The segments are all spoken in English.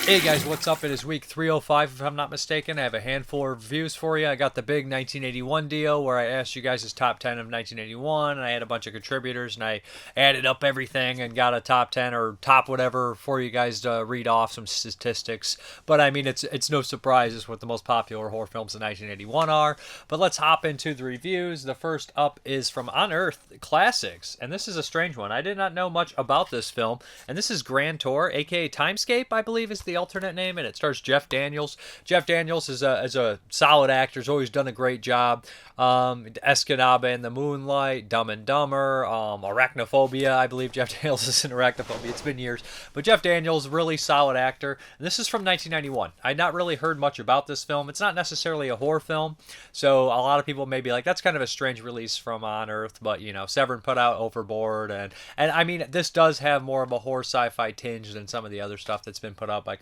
Hey guys, what's up? It is week 305 if I'm not mistaken. I have a handful of reviews for you. I got the big 1981 deal where I asked you guys' top 10 of 1981 and I had a bunch of contributors and I added up everything and got a top 10 or top whatever for you guys to read off some statistics. But I mean, it's no surprise it's what the most popular horror films in 1981 are. But let's hop into the reviews. The first up is from On Earth Classics, and this is a strange one. I did not know much about this film, and this is Grand Tour, aka Timescape, I believe is the alternate name, and it stars Jeff Daniels. Jeff Daniels is a solid actor. He's always done a great job. Escanaba in the Moonlight, Dumb and Dumber, Arachnophobia. I believe Jeff Daniels is in Arachnophobia. It's been years. But Jeff Daniels, really solid actor. And this is from 1991. I'd not really heard much about this film. It's not necessarily a horror film, so a lot of people may be like, that's kind of a strange release from On Earth, but, you know, Severin put out Overboard, and I mean, this does have more of a horror sci-fi tinge than some of the other stuff that's been put out by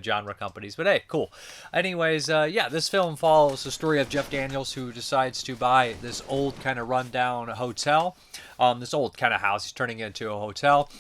genre companies. But hey, cool. Anyways, yeah, this film follows the story of Jeff Daniels, who decides to buy this old kind of rundown hotel, this old kind of house. He's turning it into a hotel,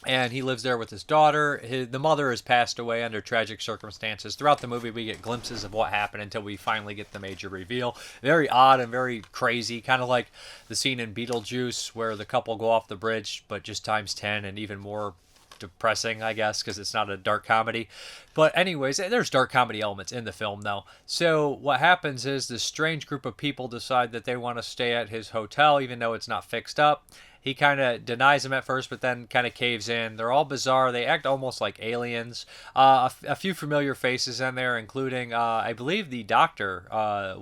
and he lives there with his daughter. The mother has passed away under tragic circumstances. Throughout the movie, we get glimpses of what happened until we finally get the major reveal. Very odd and very crazy, kind of like the scene in Beetlejuice where the couple go off the bridge, but just times 10 and even more depressing, I guess, because it's not a dark comedy. But anyways, there's dark comedy elements in the film, though. So what happens is this strange group of people decide that they want to stay at his hotel, even though it's not fixed up. He kind of denies them at first, but then kind of caves in. They're all bizarre. They act almost like aliens. A few familiar faces in there, including, I believe, the doctor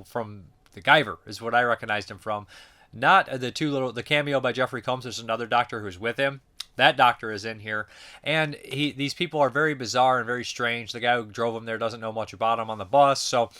from The Guyver is what I recognized him from. Not the cameo by Jeffrey Combs. There's another doctor who's with him. That doctor is in here, and these people are very bizarre and very strange. The guy who drove them there doesn't know much about them on the bus, so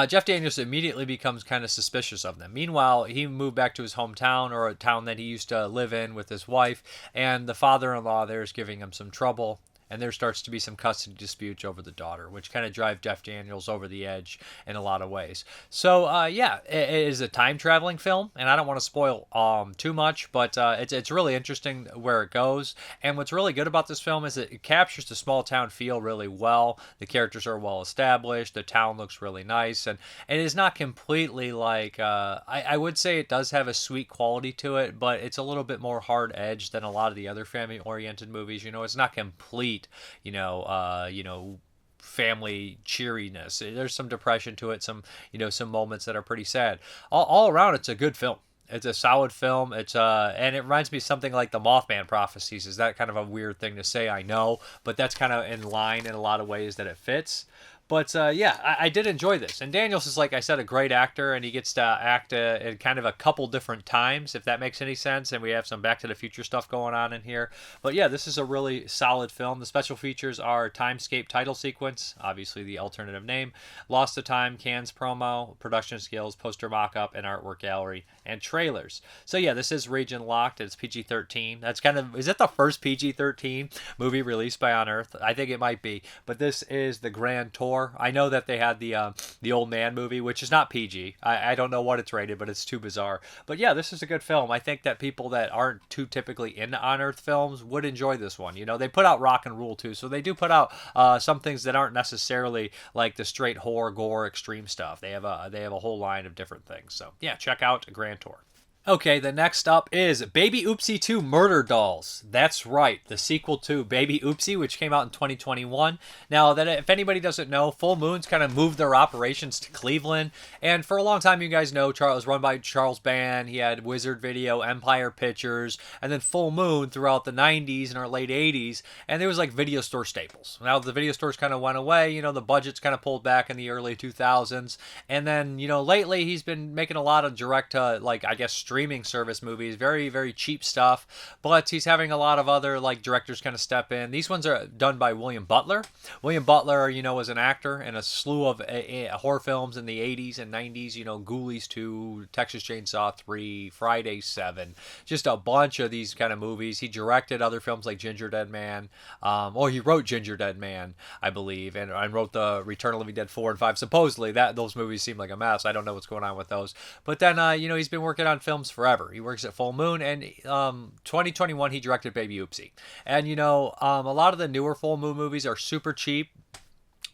Jeff Daniels immediately becomes kind of suspicious of them. Meanwhile, he moved back to his hometown, or a town that he used to live in with his wife, and the father-in-law there is giving him some trouble. And there starts to be some custody disputes over the daughter, which kind of drive Jeff Daniels over the edge in a lot of ways. So, yeah, it is a time-traveling film, and I don't want to spoil too much, but it's really interesting where it goes. And what's really good about this film is it captures the small-town feel really well. The characters are well-established. The town looks really nice. And it is not completely like... I would say it does have a sweet quality to it, but it's a little bit more hard-edged than a lot of the other family-oriented movies. You know, it's not complete, family cheeriness. There's some depression to it, some moments that are pretty sad. All around, it's a good film. It's a solid film. And it reminds me of something like the Mothman Prophecies. Is that kind of a weird thing to say? I know, but that's kind of in line in a lot of ways that it fits. But yeah, I did enjoy this. And Daniels is, like I said, a great actor, and he gets to act in kind of a couple different times, if that makes any sense. And we have some Back to the Future stuff going on in here. But yeah, this is a really solid film. The special features are Timescape title sequence, obviously the alternative name, Lost to Time, Cannes promo, production skills, poster mock-up, and artwork gallery, and trailers. So yeah, this is region locked. It's PG-13. That's kind of, is it the first PG-13 movie released by On Earth? I think it might be. But this is the Grand Tour. I know that they had the Old Man movie, which is not PG. I don't know what it's rated, but it's too bizarre. But yeah, this is a good film. I think that people that aren't too typically into On Earth films would enjoy this one. You know, they put out Rock and Rule too, so they do put out some things that aren't necessarily like the straight horror, gore, extreme stuff. They have a whole line of different things. So yeah, check out Grand Tour. Okay, the next up is Baby Oopsie 2 Murder Dolls. That's right, the sequel to Baby Oopsie, which came out in 2021. Now, that if anybody doesn't know, Full Moon's kind of moved their operations to Cleveland, and for a long time, you guys know, it was run by Charles Band. He had Wizard Video, Empire Pictures, and then Full Moon throughout the 90s and our late 80s, and there was like video store staples. Now, the video stores kind of went away, you know, the budget's kind of pulled back in the early 2000s, and then, you know, lately, he's been making a lot of direct, like, I guess, streaming service movies, very, very cheap stuff. But he's having a lot of other like directors kind of step in. These ones are done by William Butler. William Butler, was an actor in a slew of horror films in the 80s and 90s. Ghoulies 2, Texas Chainsaw 3, Friday 7, just a bunch of these kind of movies. He directed other films like Ginger Dead Man. He wrote Ginger Dead Man, I believe, and wrote the Return of the Living Dead 4 and 5. Supposedly, those movies seem like a mess. I don't know what's going on with those. But then, he's been working on films forever. He works at Full Moon, and 2021 he directed Baby Oopsie. And a lot of the newer Full Moon movies are super cheap,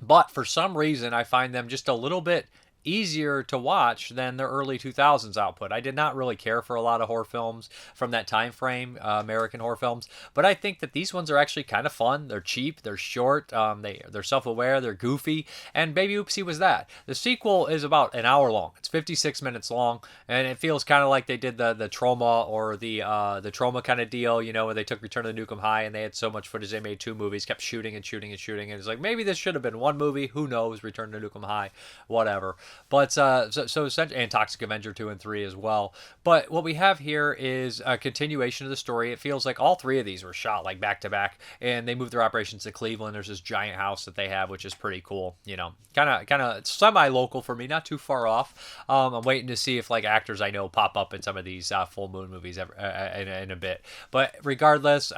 but for some reason I find them just a little bit easier to watch than the early 2000s output. I did not really care for a lot of horror films from that time frame, American horror films, but I think that these ones are actually kind of fun. They're cheap, they're short, they're self-aware, they're goofy, and Baby Oopsie was that. The sequel is about an hour long. It's 56 minutes long, and it feels kind of like they did the Trauma or the Trauma kind of deal, where they took Return of the Nukem High and they had so much footage they made 2 movies, kept shooting and shooting and shooting, and it's like maybe this should have been 1 movie. Who knows? Return to Nukem High, whatever. But so essentially, and Toxic Avenger 2 and 3 as well. But what we have here is a continuation of the story. It feels like all 3 of these were shot like back to back, and they moved their operations to Cleveland. There's this giant house that they have, which is pretty cool. Kind of semi-local for me, not too far off. I'm waiting to see if like actors I know pop up in some of these Full Moon movies in a bit. But regardless.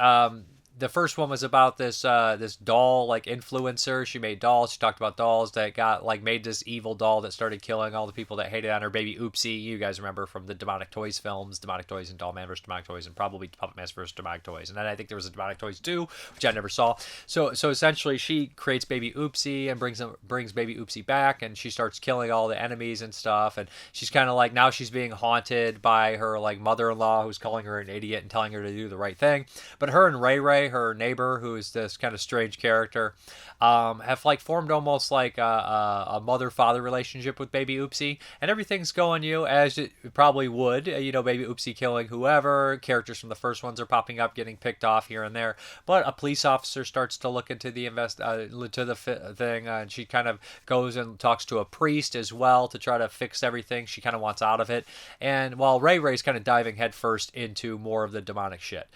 The first one was about this doll like influencer. She made dolls. She talked about dolls that got like made this evil doll that started killing all the people that hated on her. Baby Oopsie, you guys remember from the Demonic Toys films, Demonic Toys and Doll Man vs. Demonic Toys, and probably Puppet Master vs. Demonic Toys. And then I think there was a Demonic Toys 2, which I never saw. So essentially, she creates Baby Oopsie and brings Baby Oopsie back, and she starts killing all the enemies and stuff. And she's kind of like now she's being haunted by her like mother-in-law, who's calling her an idiot and telling her to do the right thing. But her and Ray Ray, her neighbor, who is this kind of strange character, have like formed almost like a mother-father relationship with Baby Oopsie, and everything's going as it probably would. Baby Oopsie killing whoever. Characters from the first ones are popping up, getting picked off here and there. But a police officer starts to look into the thing, and she kind of goes and talks to a priest as well to try to fix everything. She kind of wants out of it, and while Ray Ray's kind of diving headfirst into more of the demonic shit.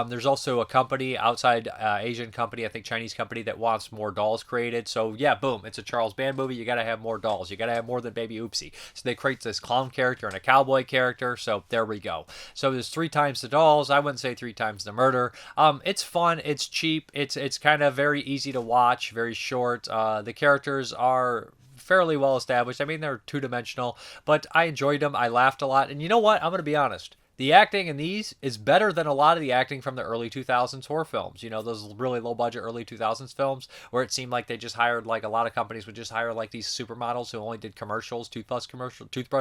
There's also a company outside Asian company, I think Chinese company, that wants more dolls created. So yeah, boom, it's a Charles Band movie. You got to have more dolls. You got to have more than Baby Oopsie. So they create this clown character and a cowboy character. So there we go. So there's 3 times the dolls. I wouldn't say 3 times the murder. It's fun. It's cheap. It's kind of very easy to watch. Very short. The characters are fairly well established. I mean, they're 2-dimensional, but I enjoyed them. I laughed a lot. And you know what? I'm going to be honest. The acting in these is better than a lot of the acting from the early 2000s horror films. Those really low-budget early 2000s films where it seemed like they just hired, like a lot of companies would just hire like these supermodels who only did commercials, toothbrush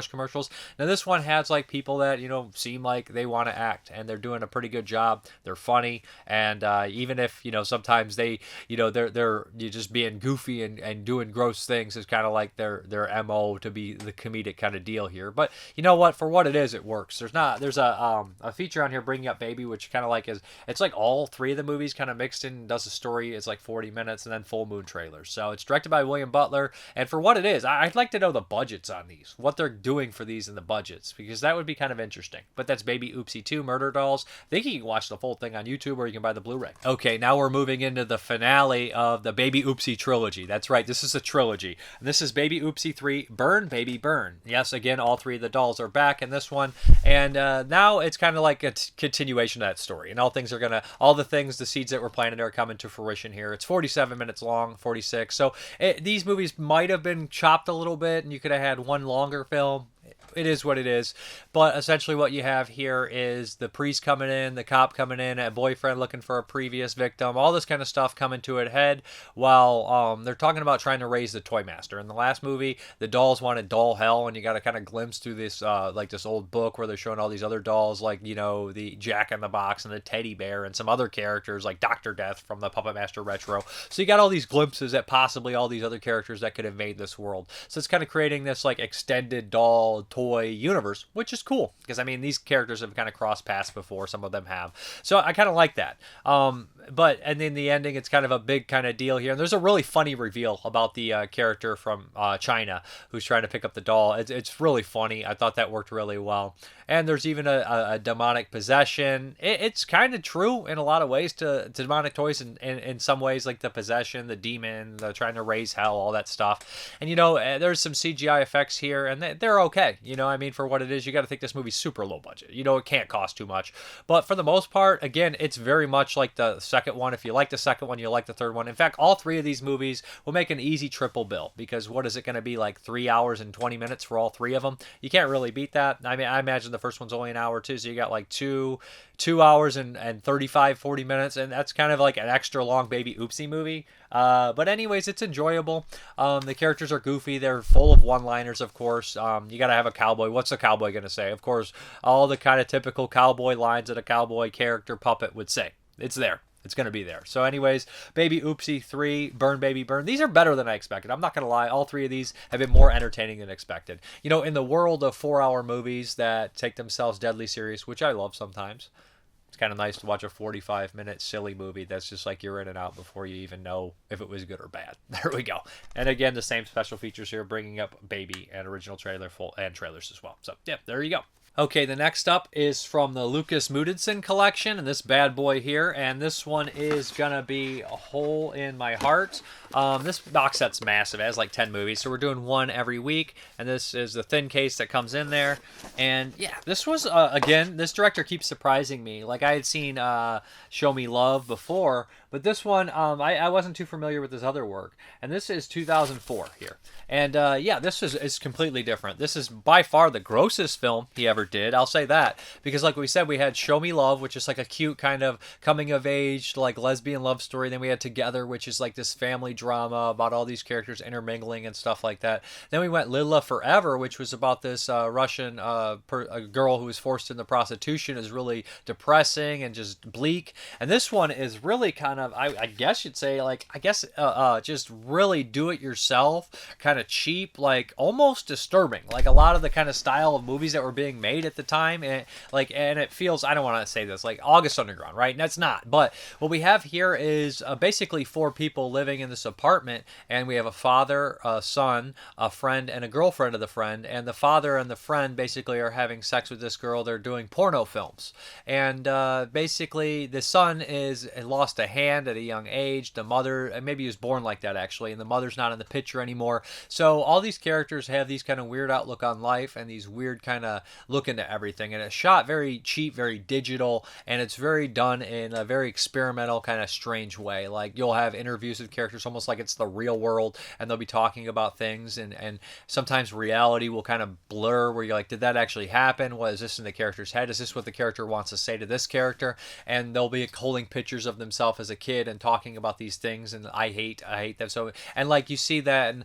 commercials. Now this one has like people that, seem like they want to act, and they're doing a pretty good job. They're funny, and even if, sometimes they, they're just being goofy and doing gross things is kind of like their MO to be the comedic kind of deal here. But you know what? For what it is, it works. There's a feature on here, Bringing Up Baby, which kind of like it's like all 3 of the movies kind of mixed in, does a story. It's like 40 minutes, and then Full Moon trailers. So it's directed by William Butler, and for what it is, I'd like to know the budgets on these, what they're doing for these and the budgets, because that would be kind of interesting. But that's Baby Oopsie 2, Murder Dolls. I think you can watch the full thing on YouTube, or you can buy the Blu-ray. Okay, now we're moving into the finale of the Baby Oopsie trilogy. That's right, this is a trilogy. And this is Baby Oopsie 3, Burn Baby Burn. Yes, again, all 3 of the dolls are back in this one, and now it's kind of like a continuation of that story, and all the things, the seeds that were planted are coming to fruition here. It's 47 minutes long, 46. So these movies might have been chopped a little bit, and you could have had one longer film. It is what it is. But essentially what you have here is the priest coming in, the cop coming in, a boyfriend looking for a previous victim, all this kind of stuff coming to a head while they're talking about trying to raise the toy master. In the last movie, the dolls wanted doll hell, and you got a kind of glimpse through this like this old book where they're showing all these other dolls, like, the Jack in the Box and the teddy bear and some other characters like Dr. Death from the Puppet Master Retro. So you got all these glimpses at possibly all these other characters that could invade this world. So it's kind of creating this like extended doll toy toy universe, which is cool because I mean these characters have kind of crossed paths before. Some of them have, so I kind of like that. But and in the ending, it's kind of a big kind of deal here. And there's a really funny reveal about the character from China who's trying to pick up the doll. It's really funny. I thought that worked really well. And there's even a demonic possession. It's kind of true in a lot of ways to demonic toys, and in some ways, like the possession, the demon, the trying to raise hell, all that stuff. And, there's some CGI effects here, and they're okay. I mean, for what it is, you got to think this movie's super low budget. It can't cost too much. But for the most part, again, it's very much like the second one. If you like the second one, you like the third one. In fact, all three of these movies will make an easy triple bill, because what is it going to be, like 3 hours and 20 minutes for all three of them? You can't really beat that. I mean, I imagine the first one's only an hour too, so you got like two hours and 40 minutes, and that's kind of like an extra long baby Oopsie movie. But anyways, it's enjoyable. The characters are goofy. They're full of one-liners, of course. You got to have a cowboy. What's a cowboy going to say? Of course, all the kind of typical cowboy lines that a cowboy character puppet would say. It's there. It's going to be there. So anyways, Baby Oopsie 3, Burn Baby Burn. These are better than I expected. I'm not going to lie. All three of these have been more entertaining than expected. In the world of 4-hour movies that take themselves deadly serious, which I love sometimes, it's kind of nice to watch a 45-minute silly movie that's just like you're in and out before you even know if it was good or bad. There we go. And again, the same special features here, bringing up Baby and original trailer full and trailers as well. So, yeah, there you go. Okay, the next up is from the Lukas Moodysson collection, and this bad boy here, and this one is gonna be A Hole in My Heart. This box set's massive. It has like 10 movies, so we're doing one every week, and this is the thin case that comes in there. And yeah, this was, again, this director keeps surprising me. Like, I had seen Show Me Love before, but this one, I wasn't too familiar with his other work. And this is 2004 here. And yeah, this is completely different. This is by far the grossest film he ever did. I'll say that. Because like we said, we had Show Me Love, which is like a cute kind of coming of age, like lesbian love story. Then we had Together, which is like this family drama about all these characters intermingling and stuff like that. Then we went Lila Forever, which was about this Russian a girl who was forced into prostitution. Is really depressing and just bleak. And this one is really kind of, I guess you'd say, like, just really do it yourself, kind of cheap, like almost disturbing, like a lot of the kind of style of movies that were being made at the time. And it feels, I don't want to say this, like August Underground, right? And that's not. But what we have here is basically 4 people living in this apartment, and we have a father, a son, a friend, and a girlfriend of the friend. And the father and the friend basically are having sex with this girl. They're doing porno films, and basically the son is lost a hand at a young age. The mother, maybe he was born like that actually, and the mother's not in the picture anymore. So all these characters have these kind of weird outlook on life and these weird kind of look into everything. And it's shot very cheap, very digital, and it's very done in a very experimental kind of strange way. Like you'll have interviews with characters almost like it's the real world, and they'll be talking about things, and sometimes reality will kind of blur where you're like, did that actually happen? What is this in the character's head? Is this what the character wants to say to this character? And they'll be holding pictures of themselves as a kid and talking about these things, and I hate them. So, and like you see that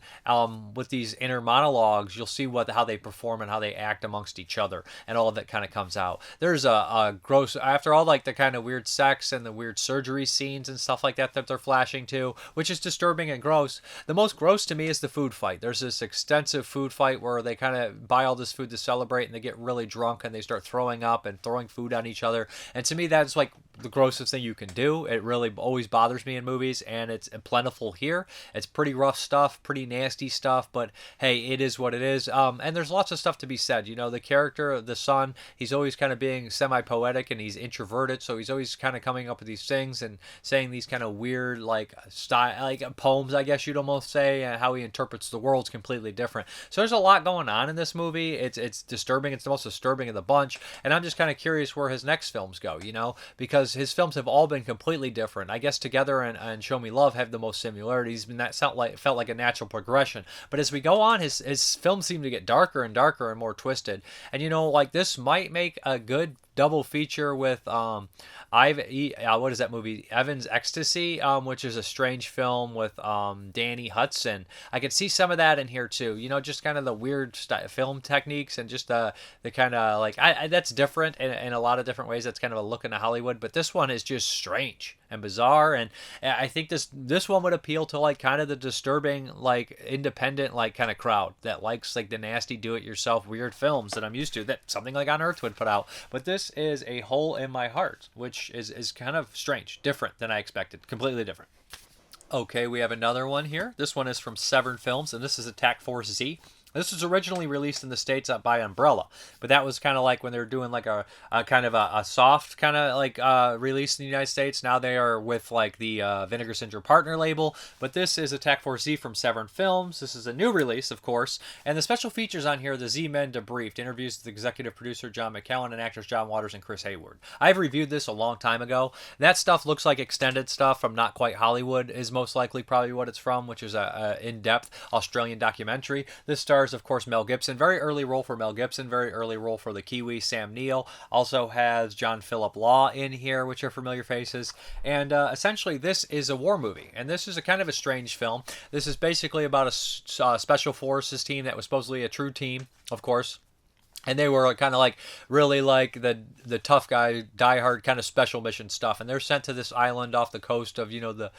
with these inner monologues, you'll see how they perform and how they act amongst each other, and all of that kind of comes out. There's a gross, after all, like the kind of weird sex and the weird surgery scenes and stuff like that they're flashing to, which is disturbing and gross. The most gross to me is the food fight. There's this extensive food fight where they kind of buy all this food to celebrate, and they get really drunk and they start throwing up and throwing food on each other. And to me, that's like the grossest thing you can do. It really always bothers me in movies, and it's plentiful here. It's pretty rough stuff, pretty nasty stuff, but hey, it is what it is. And there's lots of stuff to be said. The character, the son, he's always kind of being semi-poetic, and he's introverted, so he's always kind of coming up with these things and saying these kind of weird, like, style, like poems, I guess you'd almost say, and how he interprets the world's completely different. So there's a lot going on in this movie. It's disturbing. It's the most disturbing of the bunch, and I'm just kind of curious where his next films go, because his films have all been completely different. I guess Together and Show Me Love have the most similarities, and that felt like a natural progression. But as we go on, his films seem to get darker and darker and more twisted. And like this might make a good double feature with what is that movie? Evan's Ecstasy, which is a strange film with Danny Hudson. I could see some of that in here too. Just kind of the weird film techniques and just the kind of like that's different in a lot of different ways. That's kind of a look into Hollywood, but this one is just strange and bizarre, and I think this one would appeal to like kind of the disturbing, like independent, like kind of crowd that likes like the nasty do-it-yourself weird films that I'm used to, that something like On Earth would put out. But this is A Hole in My Heart, which is kind of strange, different than I expected, completely different. Okay, we have another one here. This one is from Severn Films, and this is Attack Force Z. This was originally released in the States by Umbrella, but that was kind of like when they were doing like a kind of a soft kind of like release in the United States. Now they are with like the Vinegar Syndrome partner label, but this is Attack Force Z from Severn Films. This is a new release, of course, and the special features on here, the Z-Men debriefed, interviews with executive producer John McKellen and actors John Waters and Chris Hayward. I've reviewed this a long time ago. That stuff looks like extended stuff from Not Quite Hollywood is most likely probably what it's from, which is a in-depth Australian documentary. This stars, of course, Mel Gibson. Very early role for Mel Gibson. Very early role for the Kiwi, Sam Neill. Also has John Philip Law in here, which are familiar faces. And essentially, this is a war movie. And this is a kind of a strange film. This is basically about a special forces team that was supposedly a true team, of course. And they were kind of like really like the tough guy, diehard kind of special mission stuff. And they're sent to this island off the coast of, the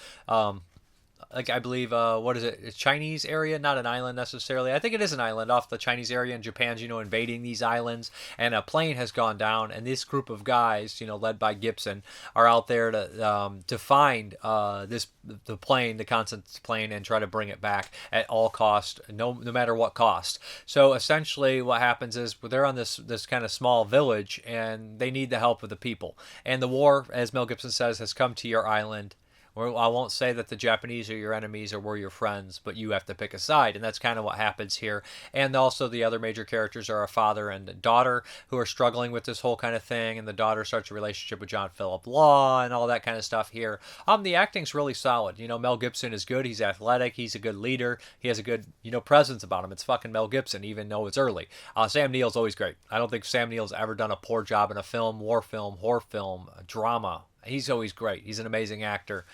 like I believe, what is it? It's Chinese area, not an island necessarily. I think it is an island off the Chinese area, and Japan's, invading these islands. And a plane has gone down, and this group of guys, led by Gibson, are out there to find the plane, the Constance plane, and try to bring it back at all cost, no matter what cost. So essentially, what happens is they're on this kind of small village, and they need the help of the people. And the war, as Mel Gibson says, has come to your island. I won't say that the Japanese are your enemies or we're your friends, but you have to pick a side, and that's kind of what happens here. And also the other major characters are a father and a daughter who are struggling with this whole kind of thing, and the daughter starts a relationship with John Philip Law and all that kind of stuff here. The acting's really solid. Mel Gibson is good. He's athletic. He's a good leader. He has a good, presence about him. It's fucking Mel Gibson, even though it's early. Sam Neill's always great. I don't think Sam Neill's ever done a poor job in a film, war film, horror film, drama. He's always great. He's an amazing actor,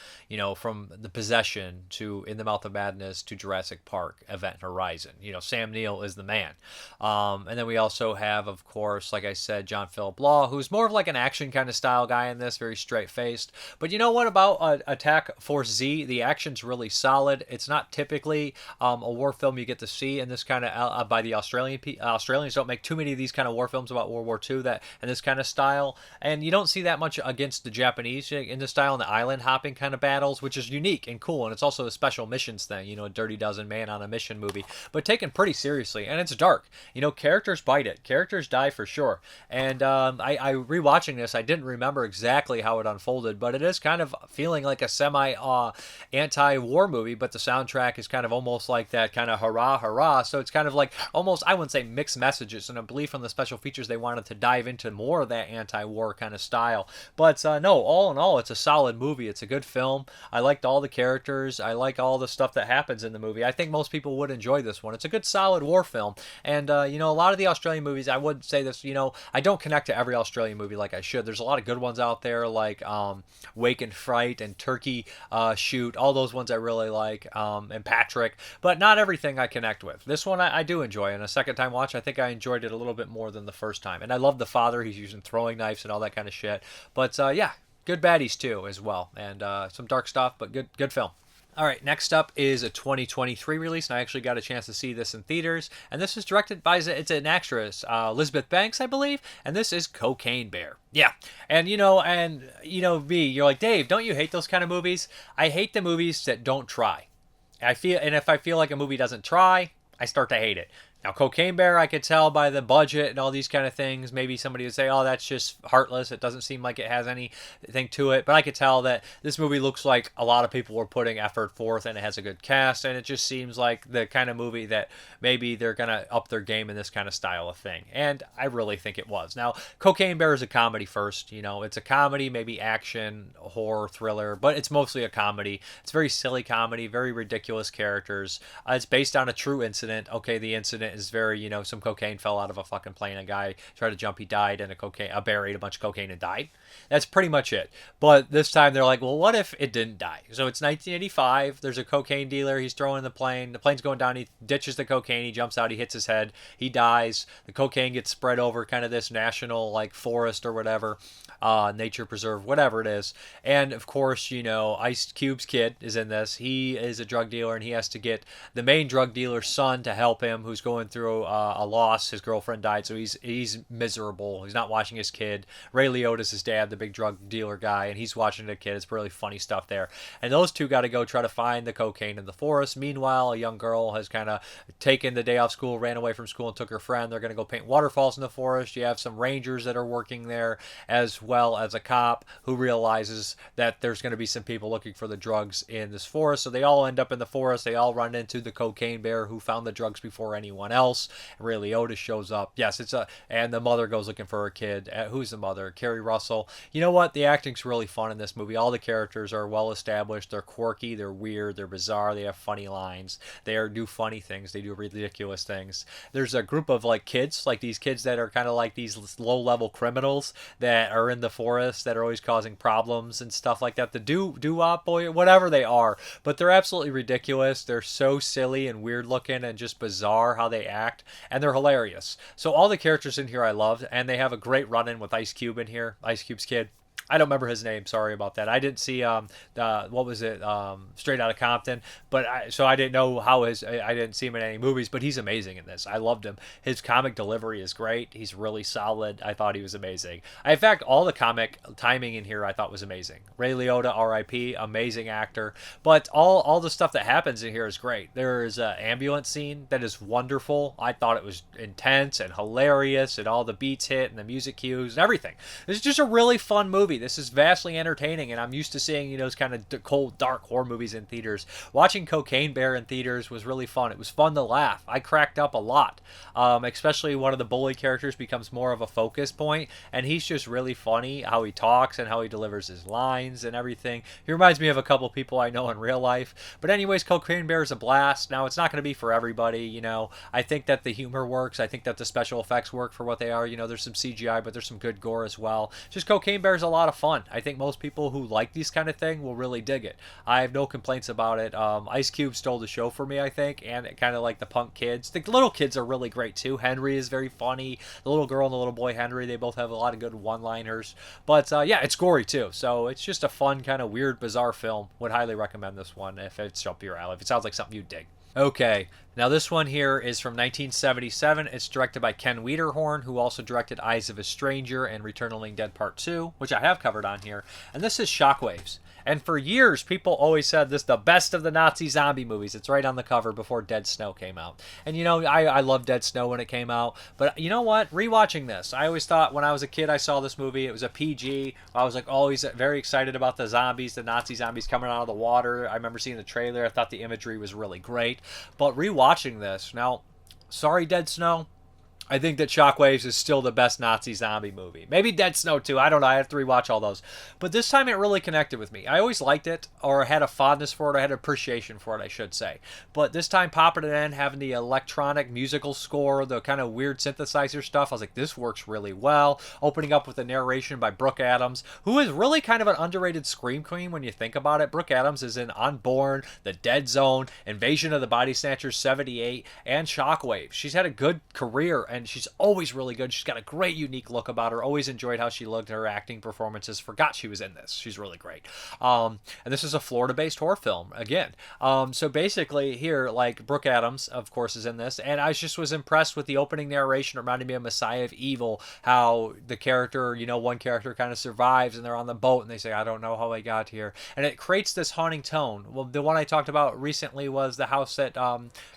from The Possession to In the Mouth of Madness to Jurassic Park, Event Horizon. Sam Neill is the man. And then we also have, of course, like I said, John Philip Law, who's more of like an action kind of style guy in this, very straight-faced. But you know what about Attack Force Z? The action's really solid. It's not typically a war film you get to see in this kind of, by the Australians don't make too many of these kind of war films about World War II and this kind of style. And you don't see that much against the Japanese in the style and the island hopping kind of battles, which is unique and cool. And it's also a special missions thing, a Dirty Dozen Man on a mission movie, but taken pretty seriously. And it's dark. Characters bite it. Characters die for sure. And I rewatching this, I didn't remember exactly how it unfolded, but it is kind of feeling like a semi anti-war movie, but the soundtrack is kind of almost like that kind of hurrah, hurrah. So it's kind of like almost, I wouldn't say mixed messages. And I believe from the special features, they wanted to dive into more of that anti-war kind of style. But no, all in all, it's a solid movie. It's a good film. I liked all the characters. I like all the stuff that happens in the movie. I think most people would enjoy this one. It's a good, solid war film. And, a lot of the Australian movies, I would say this, I don't connect to every Australian movie like I should. There's a lot of good ones out there like Wake and Fright and Turkey Shoot. All those ones I really like. And Patrick. But not everything I connect with. This one I do enjoy. And a second time watch, I think I enjoyed it a little bit more than the first time. And I love the father. He's using throwing knives and all that kind of shit. But, yeah. Good baddies too, as well, and some dark stuff, but good film. All right, next up is a 2023 release, and I actually got a chance to see this in theaters. And this is directed by it's an actress, Elizabeth Banks, I believe, and this is Cocaine Bear. Yeah, and me, you're like, Dave, don't you hate those kind of movies? I hate the movies that don't try. And if I feel like a movie doesn't try, I start to hate it. Now, Cocaine Bear, I could tell by the budget and all these kind of things. Maybe somebody would say, oh, that's just heartless. It doesn't seem like it has anything to it. But I could tell that this movie looks like a lot of people were putting effort forth, and it has a good cast. And it just seems like the kind of movie that maybe they're going to up their game in this kind of style of thing. And I really think it was. Now, Cocaine Bear is a comedy first. It's a comedy, maybe action, horror, thriller. But it's mostly a comedy. It's very silly comedy, very ridiculous characters. It's based on a true incident. Okay, the incident it is very, some cocaine fell out of a fucking plane. A guy tried to jump, he died, and buried a bunch of cocaine and died. That's pretty much it. But this time they're like, well, what if it didn't die? So it's 1985. There's a cocaine dealer. He's throwing the plane. The plane's going down. He ditches the cocaine. He jumps out. He hits his head. He dies. The cocaine gets spread over kind of this national like forest or whatever, nature preserve, whatever it is. And of course, Ice Cube's kid is in this. He is a drug dealer, and he has to get the main drug dealer's son to help him, who's going through a loss. His girlfriend died, so he's miserable. He's not watching his kid. Ray Liotta's his dad, the big drug dealer guy, and he's watching the kid. It's really funny stuff there. And those two got to go try to find the cocaine in the forest. Meanwhile, a young girl has kind of taken the day off school, ran away from school, and took her friend. They're going to go paint waterfalls in the forest. You have some rangers that are working there, as well as a cop who realizes that there's going to be some people looking for the drugs in this forest. So they all end up in the forest. They all run into the cocaine bear who found the drugs before anyone else. Ray Liotta shows up. Yes, and the mother goes looking for her kid. Who's the mother? Carrie Russell. You know what? The acting's really fun in this movie. All the characters are well established. They're quirky. They're weird. They're bizarre. They have funny lines. They do funny things. They do ridiculous things. There's a group of like kids, like these kids that are kind of like these low-level criminals that are in the forest that are always causing problems and stuff like that. The doo-wop boy, whatever they are, but they're absolutely ridiculous. They're so silly and weird looking and just bizarre how they act, and they're hilarious. So all the characters in here I loved, and they have a great run-in with Ice Cube in here. Ice Cube's kid. I don't remember his name. Sorry about that. I didn't see what was it? Straight Outta Compton. But I didn't know how I didn't see him in any movies. But he's amazing in this. I loved him. His comic delivery is great. He's really solid. I thought he was amazing. In fact, all the comic timing in here I thought was amazing. Ray Liotta, R.I.P. Amazing actor. But all the stuff that happens in here is great. There is an ambulance scene that is wonderful. I thought it was intense and hilarious, and all the beats hit and the music cues and everything. It's just a really fun movie. This is vastly entertaining, and I'm used to seeing, those kind of cold, dark horror movies in theaters. Watching Cocaine Bear in theaters was really fun. It was fun to laugh. I cracked up a lot, especially one of the bully characters becomes more of a focus point, and he's just really funny how he talks and how he delivers his lines and everything. He reminds me of a couple people I know in real life. But anyways, Cocaine Bear is a blast. Now, it's not going to be for everybody, I think that the humor works. I think that the special effects work for what they are. There's some CGI, but there's some good gore as well. Just Cocaine Bear is a lot of fun. I think most people who like these kind of thing will really dig it. I have no complaints about it. Ice Cube stole the show for me, I think, and kind of like the punk kids. The little kids are really great too. Henry is very funny. The little girl and the little boy Henry, they both have a lot of good one-liners. But yeah, it's gory too. So it's just a fun, kind of weird, bizarre film. Would highly recommend this one if it's up your alley. If it sounds like something you'd dig. Okay, now this one here is from 1977. It's directed by Ken Wiederhorn, who also directed Eyes of a Stranger and Return of the Living Dead Part 2, which I have covered on here. And this is Shockwaves. And for years, people always said this is the best of the Nazi zombie movies. It's right on the cover before Dead Snow came out. And I loved Dead Snow when it came out. But you know what? Rewatching this, I always thought when I was a kid I saw this movie, it was a PG. I was like always very excited about the zombies, the Nazi zombies coming out of the water. I remember seeing the trailer. I thought the imagery was really great. But rewatching this, now, sorry Dead Snow, I think that Shockwaves is still the best Nazi zombie movie. Maybe Dead Snow too. I don't know. I have to rewatch all those. But this time it really connected with me. I always liked it, or had a fondness for it. I had appreciation for it, I should say. But this time popping it in, having the electronic musical score, the kind of weird synthesizer stuff, I was like, this works really well. Opening up with a narration by Brooke Adams, who is really kind of an underrated scream queen when you think about it. Brooke Adams is in Unborn, The Dead Zone, Invasion of the Body Snatchers 78, and Shockwaves. She's had a good career, and she's always really good. She's got a great, unique look about her. Always enjoyed how she looked, her acting performances. Forgot she was in this. She's really great. And this is a Florida-based horror film, again. So basically here, like, Brooke Adams, of course, is in this, and I just was impressed with the opening narration. It reminded me of Messiah of Evil, how the character, one character kind of survives, and they're on the boat, and they say, I don't know how I got here. And it creates this haunting tone. Well, the one I talked about recently was the house that...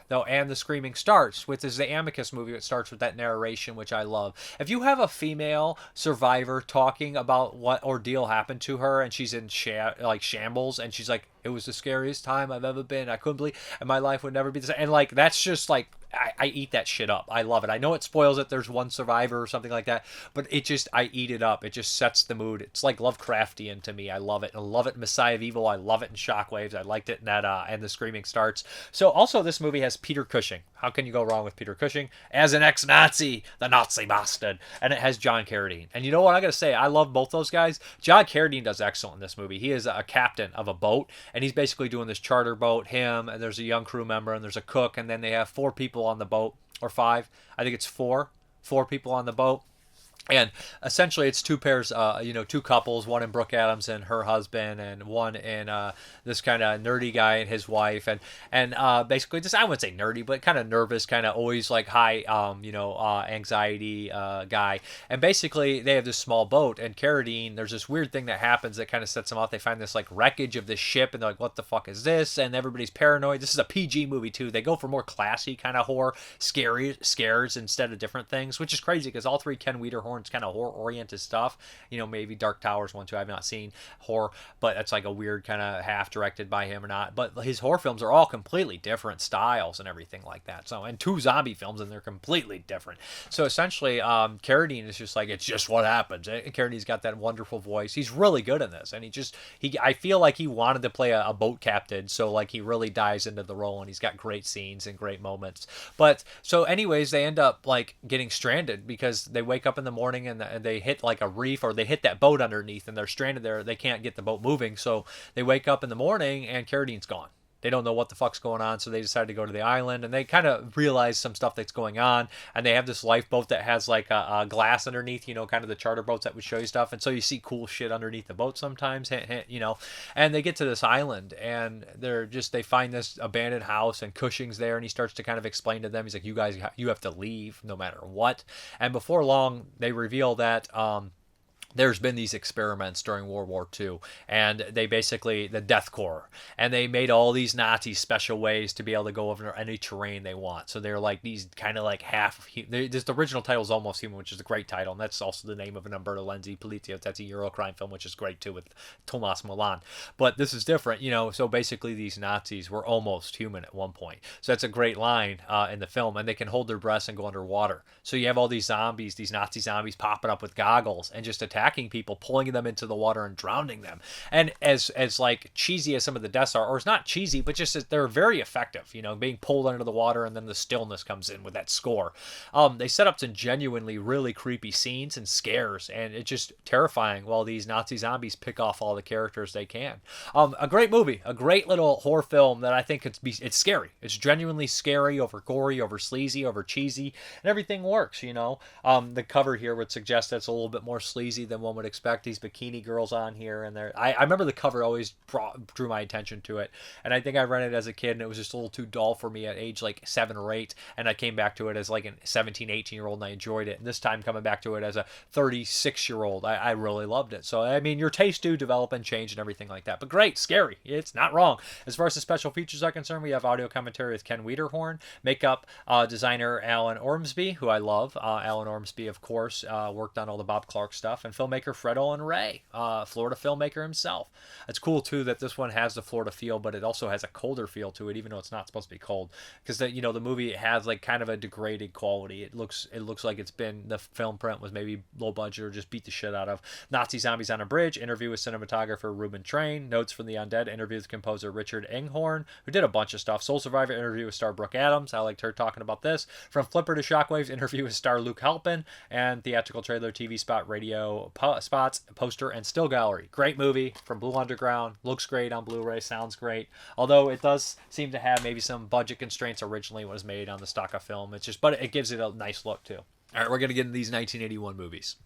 And the Screaming starts with is the Amicus movie. It starts with that narration, which I love. If you have a female survivor talking about what ordeal happened to her, and she's in shambles, and she's like, it was the scariest time I've ever been. I couldn't believe, and my life would never be the same. And like, that's just like I eat that shit up. I love it. I know it spoils it. There's one survivor or something like that, but it just, I eat it up. It just sets the mood. It's like Lovecraftian to me. I love it. I love it in Messiah of Evil. I love it in Shockwaves. I liked it in that and The Screaming Starts. So also this movie has Peter Cushing. How can you go wrong with Peter Cushing as an ex-Nazi, the Nazi bastard? And it has John Carradine. And you know what I'm gonna say? I love both those guys. John Carradine does excellent in this movie. He is a captain of a boat, and he's basically doing this charter boat. Him, and there's a young crew member, and there's a cook, and then they have 4 people on the boat, or 5. I think it's 4 people on the boat. And essentially, it's 2 pairs, 2 couples, one in Brooke Adams and her husband, and one in this kind of nerdy guy and his wife, and basically just, I wouldn't say nerdy, but kind of nervous, kind of always like high, anxiety guy. And basically, they have this small boat, and Carradine, there's this weird thing that happens that kind of sets them off. They find this like wreckage of this ship, and they're like, "What the fuck is this?" And everybody's paranoid. This is a PG movie too. They go for more classy kind of horror, scares instead of different things, which is crazy because all 3 Ken Wiederhorn kind of horror oriented stuff, maybe Dark Towers 1, 2. I've not seen horror, but that's like a weird kind of half directed by him or not. But his horror films are all completely different styles and everything like that. So, and 2 zombie films, and they're completely different. So essentially, Carradine is just like, it's just what happens. And Carradine's got that wonderful voice. He's really good in this, and I feel like he wanted to play a boat captain, so like he really dives into the role, and he's got great scenes and great moments. But so anyways, they end up like getting stranded because they wake up in the morning and they hit like a reef, or they hit that boat underneath, and they're stranded there. They can't get the boat moving, so they wake up in the morning and Carradine's gone. They don't know what the fuck's going on, so they decide to go to the island, and they kind of realize some stuff that's going on, and they have this lifeboat that has like a glass underneath, kind of the charter boats that would show you stuff, and so you see cool shit underneath the boat sometimes, and they get to this island, and they find this abandoned house, and Cushing's there, and he starts to kind of explain to them, he's like, you guys, you have to leave no matter what, and before long, they reveal that, there's been these experiments during World War II, and they basically, the Death Corps, and they made all these Nazis special ways to be able to go over any terrain they want. So they're like these kind of like the original title is Almost Human, which is a great title, and that's also the name of an Umberto Lenzi Polizio. That's a Eurocrime film, which is great too, with Tomas Milan. But this is different, so basically these Nazis were almost human at one point. So that's a great line in the film, and they can hold their breaths and go underwater. So you have all these zombies, these Nazi zombies popping up with goggles and just attacking people, pulling them into the water and drowning them. And as like cheesy as some of the deaths are, or it's not cheesy, but just they're very effective, being pulled under the water, and then the stillness comes in with that score. They set up some genuinely really creepy scenes and scares, and it's just terrifying while these Nazi zombies pick off all the characters they can. A great movie, a great little horror film that I think it's scary. It's genuinely scary, over gory, over sleazy, over cheesy, and everything works, The cover here would suggest that it's a little bit more sleazy than one would expect. These bikini girls on here, and I remember the cover always drew my attention to it, and I think I rented it as a kid, and it was just a little too dull for me at age like 7 or 8, and I came back to it as like a 17, 18-year-old, and I enjoyed it, and this time coming back to it as a 36-year-old, I really loved it. So I mean, your taste do develop and change and everything like that, but great, scary, it's not wrong. As far as the special features are concerned, we have audio commentary with Ken Wiederhorn, makeup designer Alan Ormsby, who I love. Alan Ormsby, of course, worked on all the Bob Clark stuff, and filmmaker Fred Olen Ray, Florida filmmaker himself. It's cool too that this one has the Florida feel, but it also has a colder feel to it, even though it's not supposed to be cold, because the movie has like kind of a degraded quality. It looks like it's been, the film print was maybe low budget or just beat the shit out of. Nazi Zombies on a Bridge, interview with cinematographer Ruben Train, Notes from the Undead, interview with composer Richard Inghorn, who did a bunch of stuff. Soul Survivor, interview with star Brooke Adams, I liked her talking about this. From Flipper to Shockwaves, interview with star Luke Halpin, and theatrical trailer, TV spot, radio spots, poster, and still gallery. Great movie from Blue Underground. Looks great on Blu-ray, sounds great. Although it does seem to have maybe some budget constraints originally when it was made on the stock of film. But it gives it a nice look too. All right, we're going to get into these 1981 movies.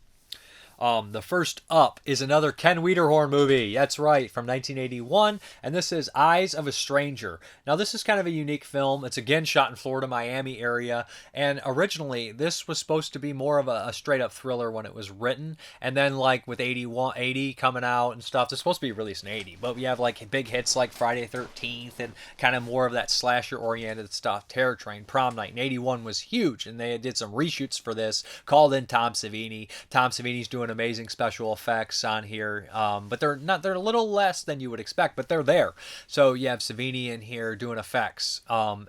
The first up is another Ken Wiederhorn movie. That's right, from 1981, and this is Eyes of a Stranger. Now, this is kind of a unique film. It's again shot in Florida, Miami area, and originally this was supposed to be more of a straight-up thriller when it was written, and then like with 80 coming out and stuff, it's supposed to be released in 80, but we have like big hits like Friday the 13th and kind of more of that slasher-oriented stuff. Terror Train, Prom Night in 81 was huge, and they did some reshoots for this, called in Tom Savini. Tom Savini's doing amazing special effects on here, but they're a little less than you would expect, but they're there. So you have Savini in here doing effects, and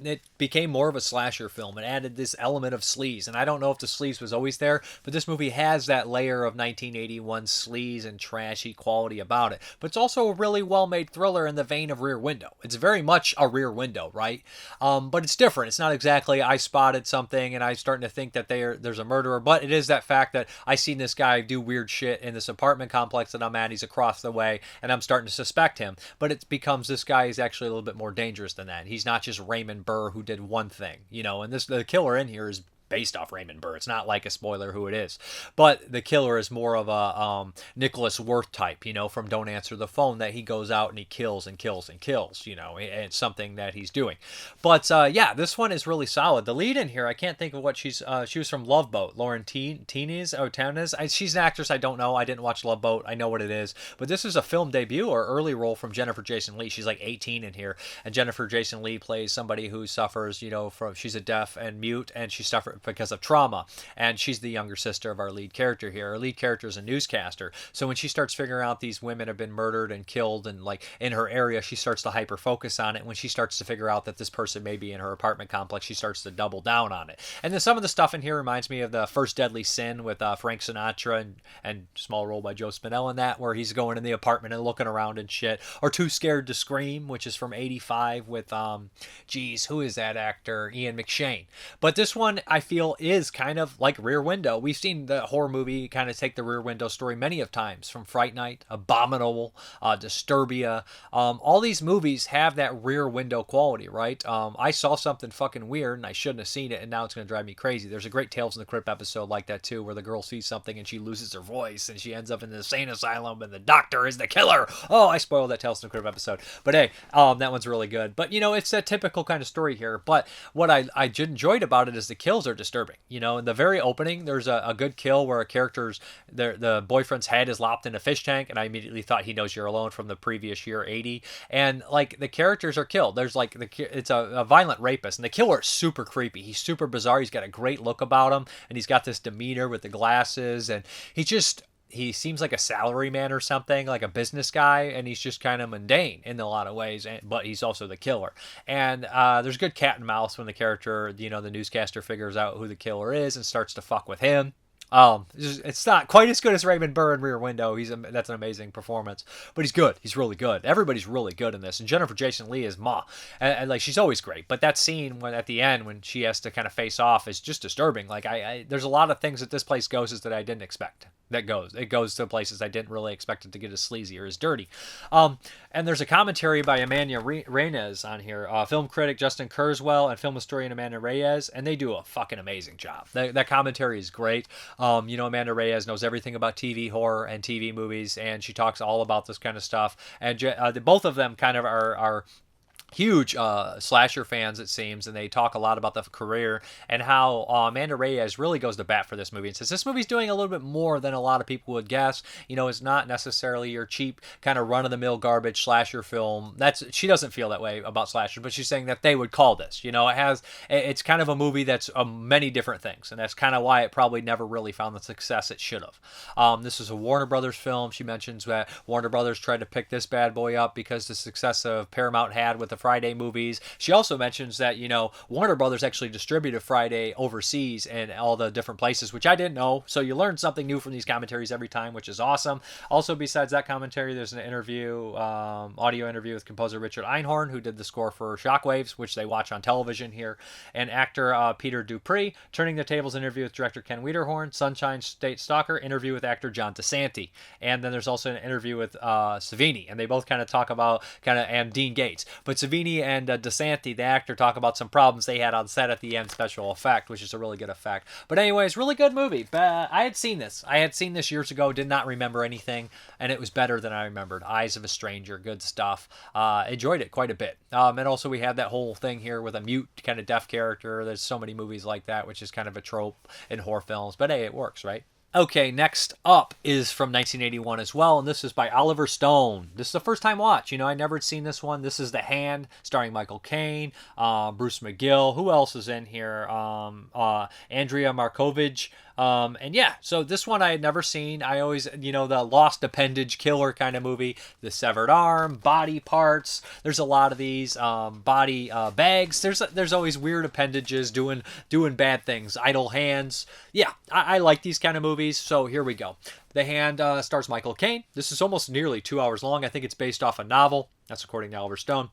it became more of a slasher film. It added this element of sleaze, and I don't know if the sleaze was always there, but this movie has that layer of 1981 sleaze and trashy quality about it. But it's also a really well-made thriller in the vein of Rear Window. It's very much a Rear Window, right? But it's different. It's not exactly I spotted something and I'm starting to think that there's a murderer, but it is that fact that I seen this guy do weird shit in this apartment complex that I'm at. He's across the way, and I'm starting to suspect him. But it becomes this guy is actually a little bit more dangerous than that. He's not just Raymond Burr who did one thing, and the killer in here is based off Raymond Burr. It's not like a spoiler who it is. But the killer is more of a Nicholas Worth type, from Don't Answer the Phone, that he goes out and he kills and kills and kills, and it's something that he's doing. But yeah, this one is really solid. The lead in here, I can't think of what she was from Love Boat. Lauren Tines. She's an actress I don't know. I didn't watch Love Boat. I know what it is. But this is a film debut or early role from Jennifer Jason Leigh. She's like 18 in here. And Jennifer Jason Leigh plays somebody who suffers, she's a deaf and mute, and she suffers because of trauma, and she's the younger sister of our lead character here. Our lead character is a newscaster, so when she starts figuring out these women have been murdered and killed and like in her area, she starts to hyper focus on it. When she starts to figure out that this person may be in her apartment complex, she starts to double down on it. And then some of the stuff in here reminds me of the First Deadly Sin with Frank Sinatra and small role by Joe Spinell in that, where he's going in the apartment and looking around and shit. Or Too Scared to Scream, which is from '85 with who is that actor? Ian McShane. But this one I feel is kind of like Rear Window. We've seen the horror movie kind of take the Rear Window story many of times, from Fright Night, Abominable, Disturbia. All these movies have that Rear Window quality, right? I saw something fucking weird and I shouldn't have seen it, and now it's going to drive me crazy. There's a great Tales from the Crypt episode like that too, where the girl sees something and she loses her voice and she ends up in the insane asylum and the doctor is the killer. Oh, I spoiled that Tales from the Crypt episode. But hey, that one's really good. But it's a typical kind of story here. But what I enjoyed about it is the kills are disturbing. In the very opening, there's a good kill where the boyfriend's head is lopped in a fish tank, and I immediately thought He Knows You're Alone from the previous year, 80. And like the characters are killed. There's like it's a violent rapist, and the killer is super creepy. He's super bizarre. He's got a great look about him, and he's got this demeanor with the glasses, and he seems like a salaryman or something, like a business guy, and he's just kind of mundane in a lot of ways, but he's also the killer. And there's good cat and mouse when the character, the newscaster figures out who the killer is and starts to fuck with him. It's not quite as good as Raymond Burr in Rear Window. That's an amazing performance, but he's good. He's really good. Everybody's really good in this, and Jennifer Jason Leigh is Ma, and like she's always great. But that scene at the end when she has to kind of face off is just disturbing. Like there's a lot of things that this place goes that I didn't expect. It goes to places I didn't really expect it to get as sleazy or as dirty. And there's a commentary by Amanda Reyes on here, film critic Justin Kurzweil and film historian Amanda Reyes, and they do a fucking amazing job. That commentary is great. Amanda Reyes knows everything about TV horror and TV movies, and she talks all about this kind of stuff. And both of them kind of are huge slasher fans, it seems, and they talk a lot about the career and how Amanda Reyes really goes to bat for this movie and says this movie's doing a little bit more than a lot of people would guess. It's not necessarily your cheap kind of run-of-the-mill garbage slasher film. She doesn't feel that way about slashers, but she's saying that they would call this. It's kind of a movie that's many different things, and that's kind of why it probably never really found the success it should have. This is a Warner Brothers film. She mentions that Warner Brothers tried to pick this bad boy up because the success of Paramount had with the Friday movies. She also mentions that, Warner Brothers actually distributed Friday overseas and all the different places, which I didn't know. So you learn something new from these commentaries every time, which is awesome. Also, besides that commentary, there's an audio interview with composer Richard Einhorn, who did the score for Shockwaves, which they watch on television here, and actor Peter Dupree. Turning the Tables interview with director Ken Wiederhorn. Sunshine State Stalker interview with actor John DeSanti. And then there's also an interview with Savini, and they both kind of talk about and Dean Gates. But Savini and DeSanti, the actor, talk about some problems they had on set at the end special effect, which is a really good effect. But anyways, really good movie. I had seen this years ago, did not remember anything, and it was better than I remembered. Eyes of a Stranger, good stuff. Enjoyed it quite a bit. And also we have that whole thing here with a mute kind of deaf character. There's so many movies like that, which is kind of a trope in horror films. But hey, it works, right? Okay, next up is from 1981 as well, and this is by Oliver Stone. This is the first time watch. I never had seen this one. This is The Hand, starring Michael Caine, Bruce McGill. Who else is in here? Andrea Markovich, And yeah, so this one I had never seen. I always, the lost appendage killer kind of movie, the severed arm, body parts. There's a lot of these body bags. There's always weird appendages doing bad things, idle hands. Yeah, I like these kind of movies. So here we go. The Hand stars Michael Caine. This is almost nearly 2 hours long. I think it's based off a novel. That's according to Oliver Stone.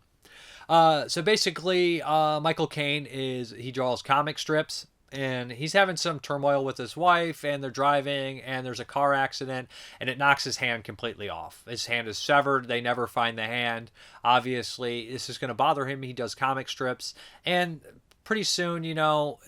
So basically, Michael Caine he draws comic strips, and he's having some turmoil with his wife, and they're driving, and there's a car accident, and it knocks his hand completely off. His hand is severed. They never find the hand. Obviously, this is going to bother him. He does comic strips, and pretty soon,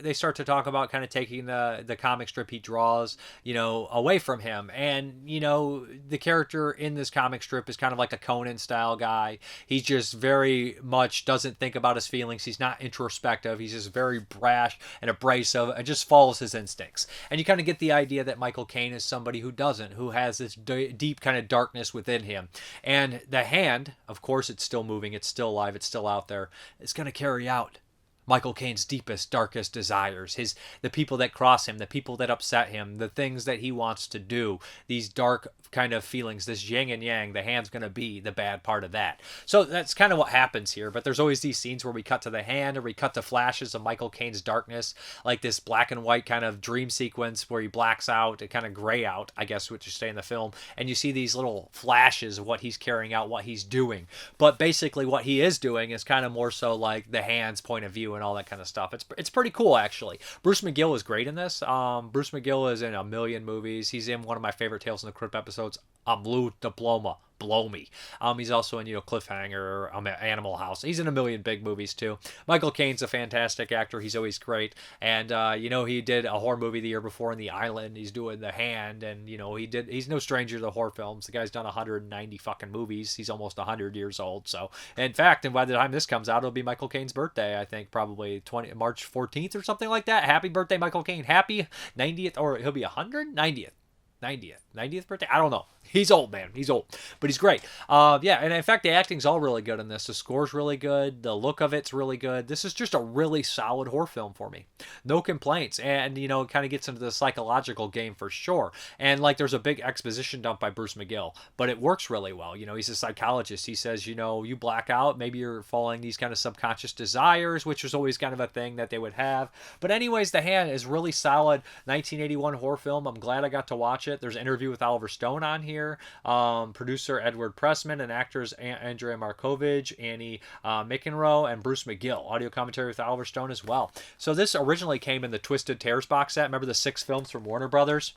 they start to talk about kind of taking the comic strip he draws, away from him. And, the character in this comic strip is kind of like a Conan style guy. He just very much doesn't think about his feelings. He's not introspective. He's just very brash and abrasive and just follows his instincts. And you kind of get the idea that Michael Caine is somebody who has this deep kind of darkness within him. And the hand, of course, it's still moving. It's still alive. It's still out there. It's going to carry out Michael Caine's deepest, darkest desires, the people that cross him, the people that upset him, the things that he wants to do, these dark kind of feelings, this yin and yang. The hand's going to be the bad part of that. So that's kind of what happens here. But there's always these scenes where we cut to the hand, or we cut to flashes of Michael Caine's darkness, like this black and white kind of dream sequence where he blacks out, it kind of gray out, I guess, what you say in the film, and you see these little flashes of what he's carrying out, what he's doing. But basically what he is doing is kind of more so like the hand's point of view and all that kind of stuff. It's pretty cool, actually. Bruce McGill is great in this. Bruce McGill is in a million movies. He's in one of my favorite Tales from the Crypt episodes, Blue Diploma. Blow me. He's also in, Cliffhanger, Animal House. He's in a million big movies too. Michael Caine's a fantastic actor. He's always great. And, he did a horror movie the year before in The Island. He's doing The Hand. And, he's no stranger to horror films. The guy's done 190 fucking movies. He's almost 100 years old. So, in fact, and by the time this comes out, it'll be Michael Caine's birthday, I think, probably March 14th or something like that. Happy birthday, Michael Caine. Happy 90th, or he'll be 100? 90th birthday? I don't know. He's old, man. He's old. But he's great. Yeah, and in fact, the acting's all really good in this. The score's really good. The look of it's really good. This is just a really solid horror film for me. No complaints. And, it kind of gets into the psychological game for sure. And, there's a big exposition dump by Bruce McGill. But it works really well. He's a psychologist. He says, you black out. Maybe you're following these kind of subconscious desires, which was always kind of a thing that they would have. But anyways, The Hand is really solid 1981 horror film. I'm glad I got to watch it. There's an interview with Oliver Stone on here. Producer Edward Pressman, and actors Andrea Markovich, Annie McEnroe, and Bruce McGill. Audio commentary with Oliver Stone as well. So this originally came in the Twisted Tears box set. Remember the 6 films from Warner Brothers?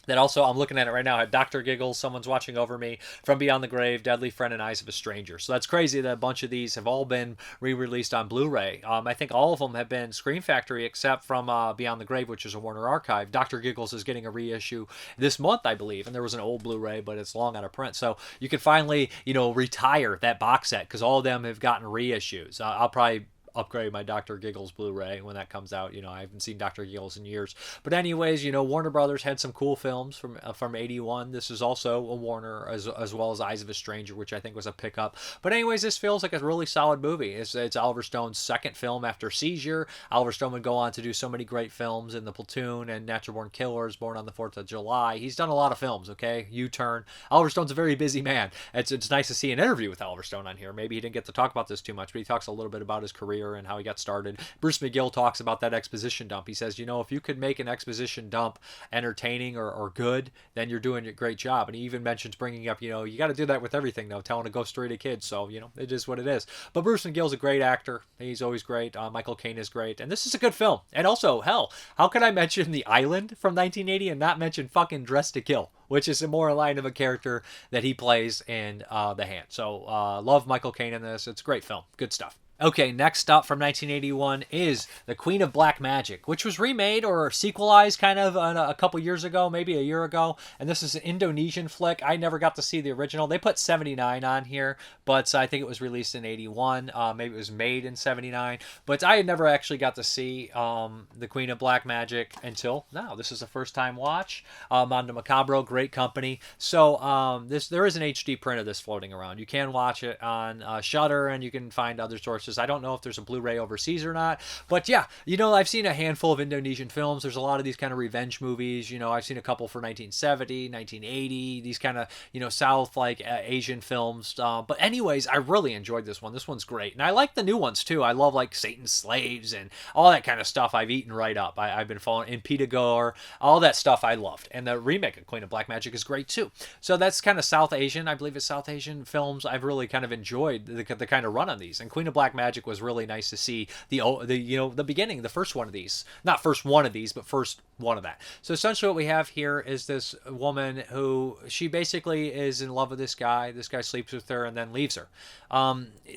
That also, I'm looking at it right now, had Dr. Giggles, Someone's Watching Over Me, From Beyond the Grave, Deadly Friend, and Eyes of a Stranger. So that's crazy that a bunch of these have all been re-released on Blu-ray. I think all of them have been Scream Factory, except from Beyond the Grave, which is a Warner archive. Dr. Giggles is getting a reissue this month, I believe, and there was an old Blu-ray, but it's long out of print. So you could finally, retire that box set, because all of them have gotten reissues. I'll probably upgrade my Dr. Giggles Blu-ray when that comes out. I haven't seen Dr. Giggles in years. But anyways, Warner Brothers had some cool films from 81. This is also a Warner, as well as Eyes of a Stranger, which I think was a pickup. But anyways, this feels like a really solid movie. It's Oliver Stone's second film after Seizure. Oliver Stone would go on to do so many great films in The Platoon and Natural Born Killers, Born on the 4th of July. He's done a lot of films, okay? U-Turn. Oliver Stone's a very busy man. It's nice to see an interview with Oliver Stone on here. Maybe he didn't get to talk about this too much, but he talks a little bit about his career and how he got started. Bruce McGill talks about that exposition dump. He says, if you could make an exposition dump entertaining or good, then you're doing a great job. And he even mentions bringing up, you got to do that with everything, though, telling a ghost story to kids. So, it is what it is. But Bruce McGill's a great actor. He's always great. Michael Caine is great. And this is a good film. And also, hell, how could I mention The Island from 1980 and not mention fucking Dressed to Kill, which is more in line of a character that he plays in The Hand. So, love Michael Caine in this. It's a great film. Good stuff. Okay, next up from 1981 is The Queen of Black Magic, which was remade or sequelized kind of a couple years ago, maybe a year ago. And this is an Indonesian flick. I never got to see the original. They put 79 on here, but I think it was released in 81. Maybe it was made in 79. But I had never actually got to see The Queen of Black Magic until now. This is a first-time watch. Mondo Macabro, great company. So there is an HD print of this floating around. You can watch it on Shudder, and you can find other sources sources. I don't know if there's a Blu-ray overseas or not. But yeah, I've seen a handful of Indonesian films. There's a lot of these kind of revenge movies. I've seen a couple for 1970, 1980, these kind of, South Asian films. But anyways, I really enjoyed this one. This one's great. And I like the new ones too. I love Satan's Slaves and all that kind of stuff. I've eaten right up. I've been following in Gore, all that stuff I loved. And the remake of Queen of Black Magic is great too. So that's kind of South Asian. I believe it's South Asian films. I've really kind of enjoyed the kind of run on these. And Queen of Black Magic was really nice to see the beginning, the first one of these. Not first one of these, but first one of that. So essentially what we have here is this woman who, she basically is in love with this guy. This guy sleeps with her and then leaves her.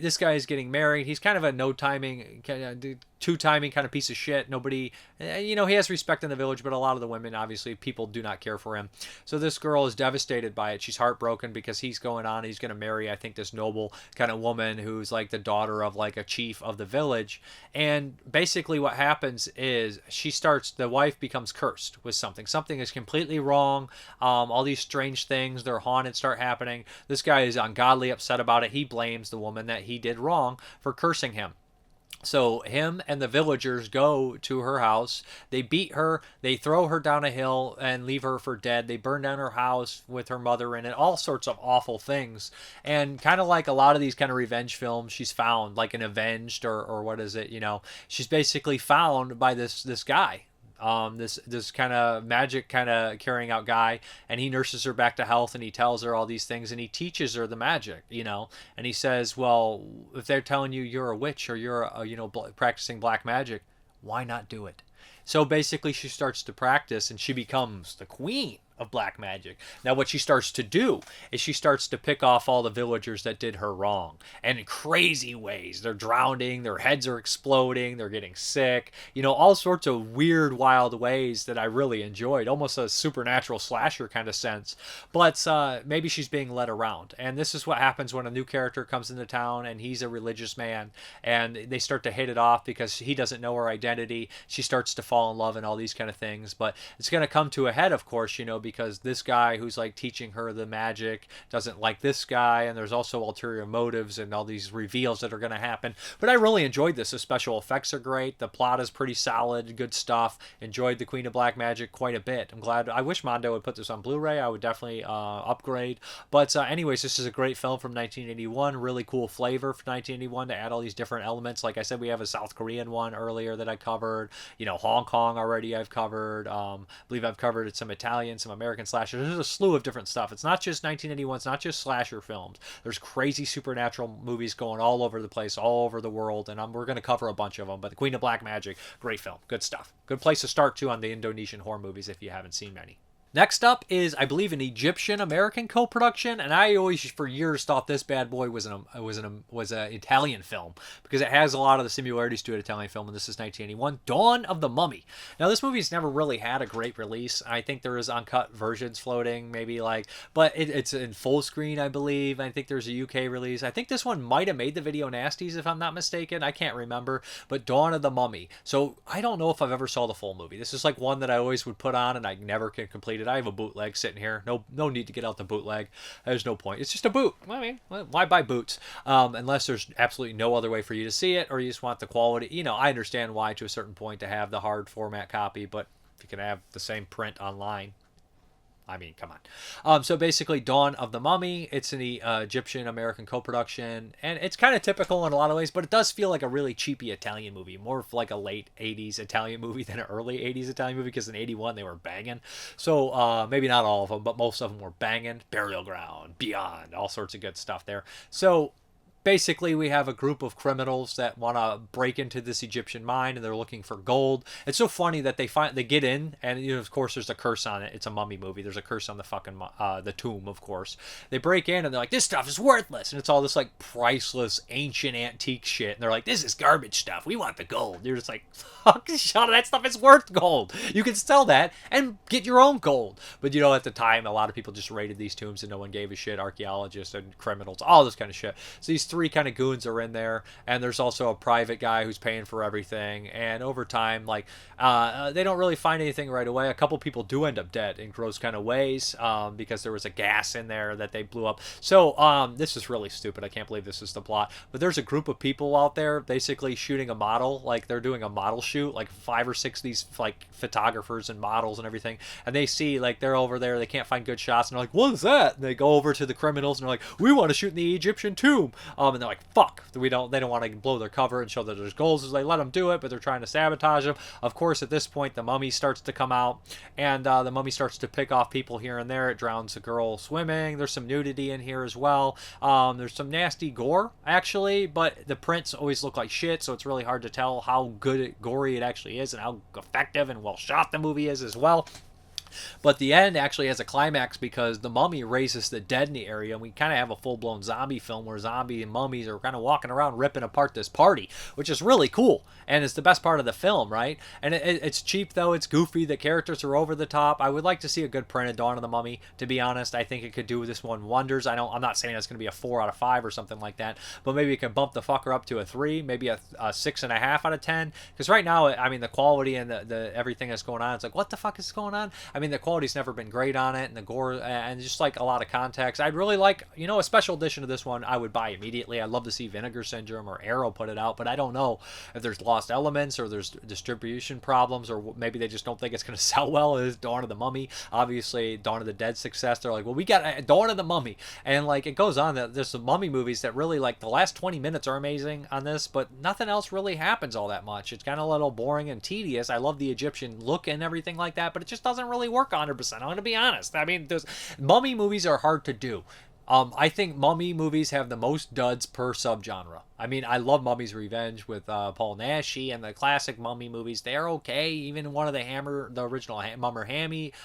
This guy is getting married. He's kind of a two-timing kind of piece of shit. Nobody, he has respect in the village, but a lot of the women, obviously, people do not care for him. So this girl is devastated by it. She's heartbroken because he's going to marry, I think, this noble kind of woman who's like the daughter of like a chief of the village. And basically what happens is the wife becomes cursed with something. Something is completely wrong. All these strange things, they're haunted, start happening. This guy is ungodly upset about it. He blames the woman that he did wrong for cursing him. So him and the villagers go to her house. They beat her. They throw her down a hill and leave her for dead. They burn down her house with her mother in it. All sorts of awful things. And kind of like a lot of these kind of revenge films, she's found like an avenged or what is it? She's basically found by this guy. This kind of magic kind of carrying out guy, and he nurses her back to health, and he tells her all these things, and he teaches her the magic, and he says, well, if they're telling you you're a witch or you're practicing black magic, why not do it? So basically she starts to practice, and she becomes the queen of black magic. Now what she starts to do is she starts to pick off all the villagers that did her wrong, and in crazy ways. They're drowning, their heads are exploding, they're getting sick, all sorts of weird, wild ways that I really enjoyed, almost a supernatural slasher kind of sense. But maybe she's being led around, and this is what happens when a new character comes into town, and he's a religious man, and they start to hit it off because he doesn't know her identity. She starts to fall in love and all these kind of things, but it's going to come to a head, of course, because this guy who's like teaching her the magic doesn't like this guy, and there's also ulterior motives and all these reveals that are going to happen. But I really enjoyed this. The special effects are great. The plot is pretty solid, good stuff. Enjoyed the Queen of Black Magic quite a bit. I'm glad. I wish Mondo would put this on Blu-ray. I would definitely upgrade. But anyways, this is a great film from 1981. Really cool flavor for 1981 to add all these different elements. Like I said, we have a South Korean one earlier that I covered. Hong Kong already I've covered. I believe I've covered some Italian, some American slashers. There's a slew of different stuff. It's not just 1981. It's not just slasher films. There's crazy supernatural movies going all over the place, all over the world, and we're going to cover a bunch of them. But The Queen of Black Magic, great film. Good stuff. Good place to start, too, on the Indonesian horror movies if you haven't seen many. Next up is, I believe, an Egyptian-American co-production, and I always, for years, thought this bad boy was an Italian film because it has a lot of the similarities to an Italian film, and this is 1981, Dawn of the Mummy. Now, this movie's never really had a great release. I think there is uncut versions floating, but it's in full screen, I believe. I think there's a UK release. I think this one might have made the video nasties, if I'm not mistaken. I can't remember, but Dawn of the Mummy. So I don't know if I've ever saw the full movie. This is like one that I always would put on, and I never can complete it. I have a bootleg sitting here. No need to get out the bootleg. There's no point. It's just a boot. I mean, why buy boots? Unless there's absolutely no other way for you to see it, or you just want the quality. I understand why to a certain point to have the hard format copy, but if you can have the same print online, I mean, come on. So basically, Dawn of the Mummy. It's an Egyptian-American co-production, and it's kind of typical in a lot of ways, but it does feel like a really cheapy Italian movie, more of like a late 80s Italian movie than an early 80s Italian movie, because in 81 they were banging. So maybe not all of them, but most of them were banging. Burial Ground, Beyond, all sorts of good stuff there. So basically, we have a group of criminals that want to break into this Egyptian mine, and they're looking for gold. It's so funny that they get in, and of course there's a curse on it. It's a mummy movie. There's a curse on the fucking the tomb, of course. They break in, and they're like, "This stuff is worthless," and it's all this like priceless, ancient, antique shit. And they're like, "This is garbage stuff. We want the gold." You're just like, "Fuck, shut up! That stuff is worth gold. You can sell that and get your own gold." But at the time, a lot of people just raided these tombs, and no one gave a shit. Archaeologists and criminals, all this kind of shit. So these three kind of goons are in there, and there's also a private guy who's paying for everything. And over time, like, they don't really find anything right away. A couple people do end up dead in gross kind of ways, because there was a gas in there that they blew up. So this is really stupid. I can't believe this is the plot. But there's a group of people out there basically shooting a model, like they're doing a model shoot, like 5 or 6 of these like photographers and models and everything, and they see like they're over there, they can't find good shots, and they're like, what is that? And they go over to the criminals and they're like, we want to shoot in the Egyptian tomb, and they're like, fuck, they don't want to blow their cover and show that there's goals, as they let them do it, but they're trying to sabotage them. Of course, at this point the mummy starts to come out, and the mummy starts to pick off people here and there. It drowns a girl swimming. There's some nudity in here as well. There's some nasty gore actually, but the prints always look like shit, so it's really hard to tell how good gory it actually is and how effective and well shot the movie is as well. But the end actually has a climax because the mummy raises the dead in the area, and we kind of have a full-blown zombie film where zombie and mummies are kind of walking around ripping apart this party, which is really cool, and it's the best part of the film, right? And it's cheap, though. It's goofy. The characters are over the top. I would like to see a good print of Dawn of the Mummy, to be honest. I think it could do this one wonders. I'm not saying it's going to be a 4 out of 5 or something like that, but maybe it can bump the fucker up to a 3, maybe a 6.5 out of 10, because right now, I mean, the quality and the everything that's going on, it's like, what the fuck is going on? I mean, the quality's never been great on it, and the gore, and just like a lot of context. I'd really like, a special edition of this one I would buy immediately. I'd love to see Vinegar Syndrome or Arrow put it out, but I don't know if there's lost elements or there's distribution problems, or maybe they just don't think it's going to sell well as Dawn of the Mummy. Obviously, Dawn of the Dead success, they're like, well, we got Dawn of the Mummy, and like it goes on that there's some mummy movies that really, like, the last 20 minutes are amazing on this, but nothing else really happens all that much. It's kind of a little boring and tedious. I love the Egyptian look and everything like that, but it just doesn't really work 100%. I'm going to be honest. I mean, mummy movies are hard to do. I think mummy movies have the most duds per subgenre. I mean, I love Mummy's Revenge with Paul Naschy, and the classic mummy movies. They're okay. Even one of the original Mummer Hammy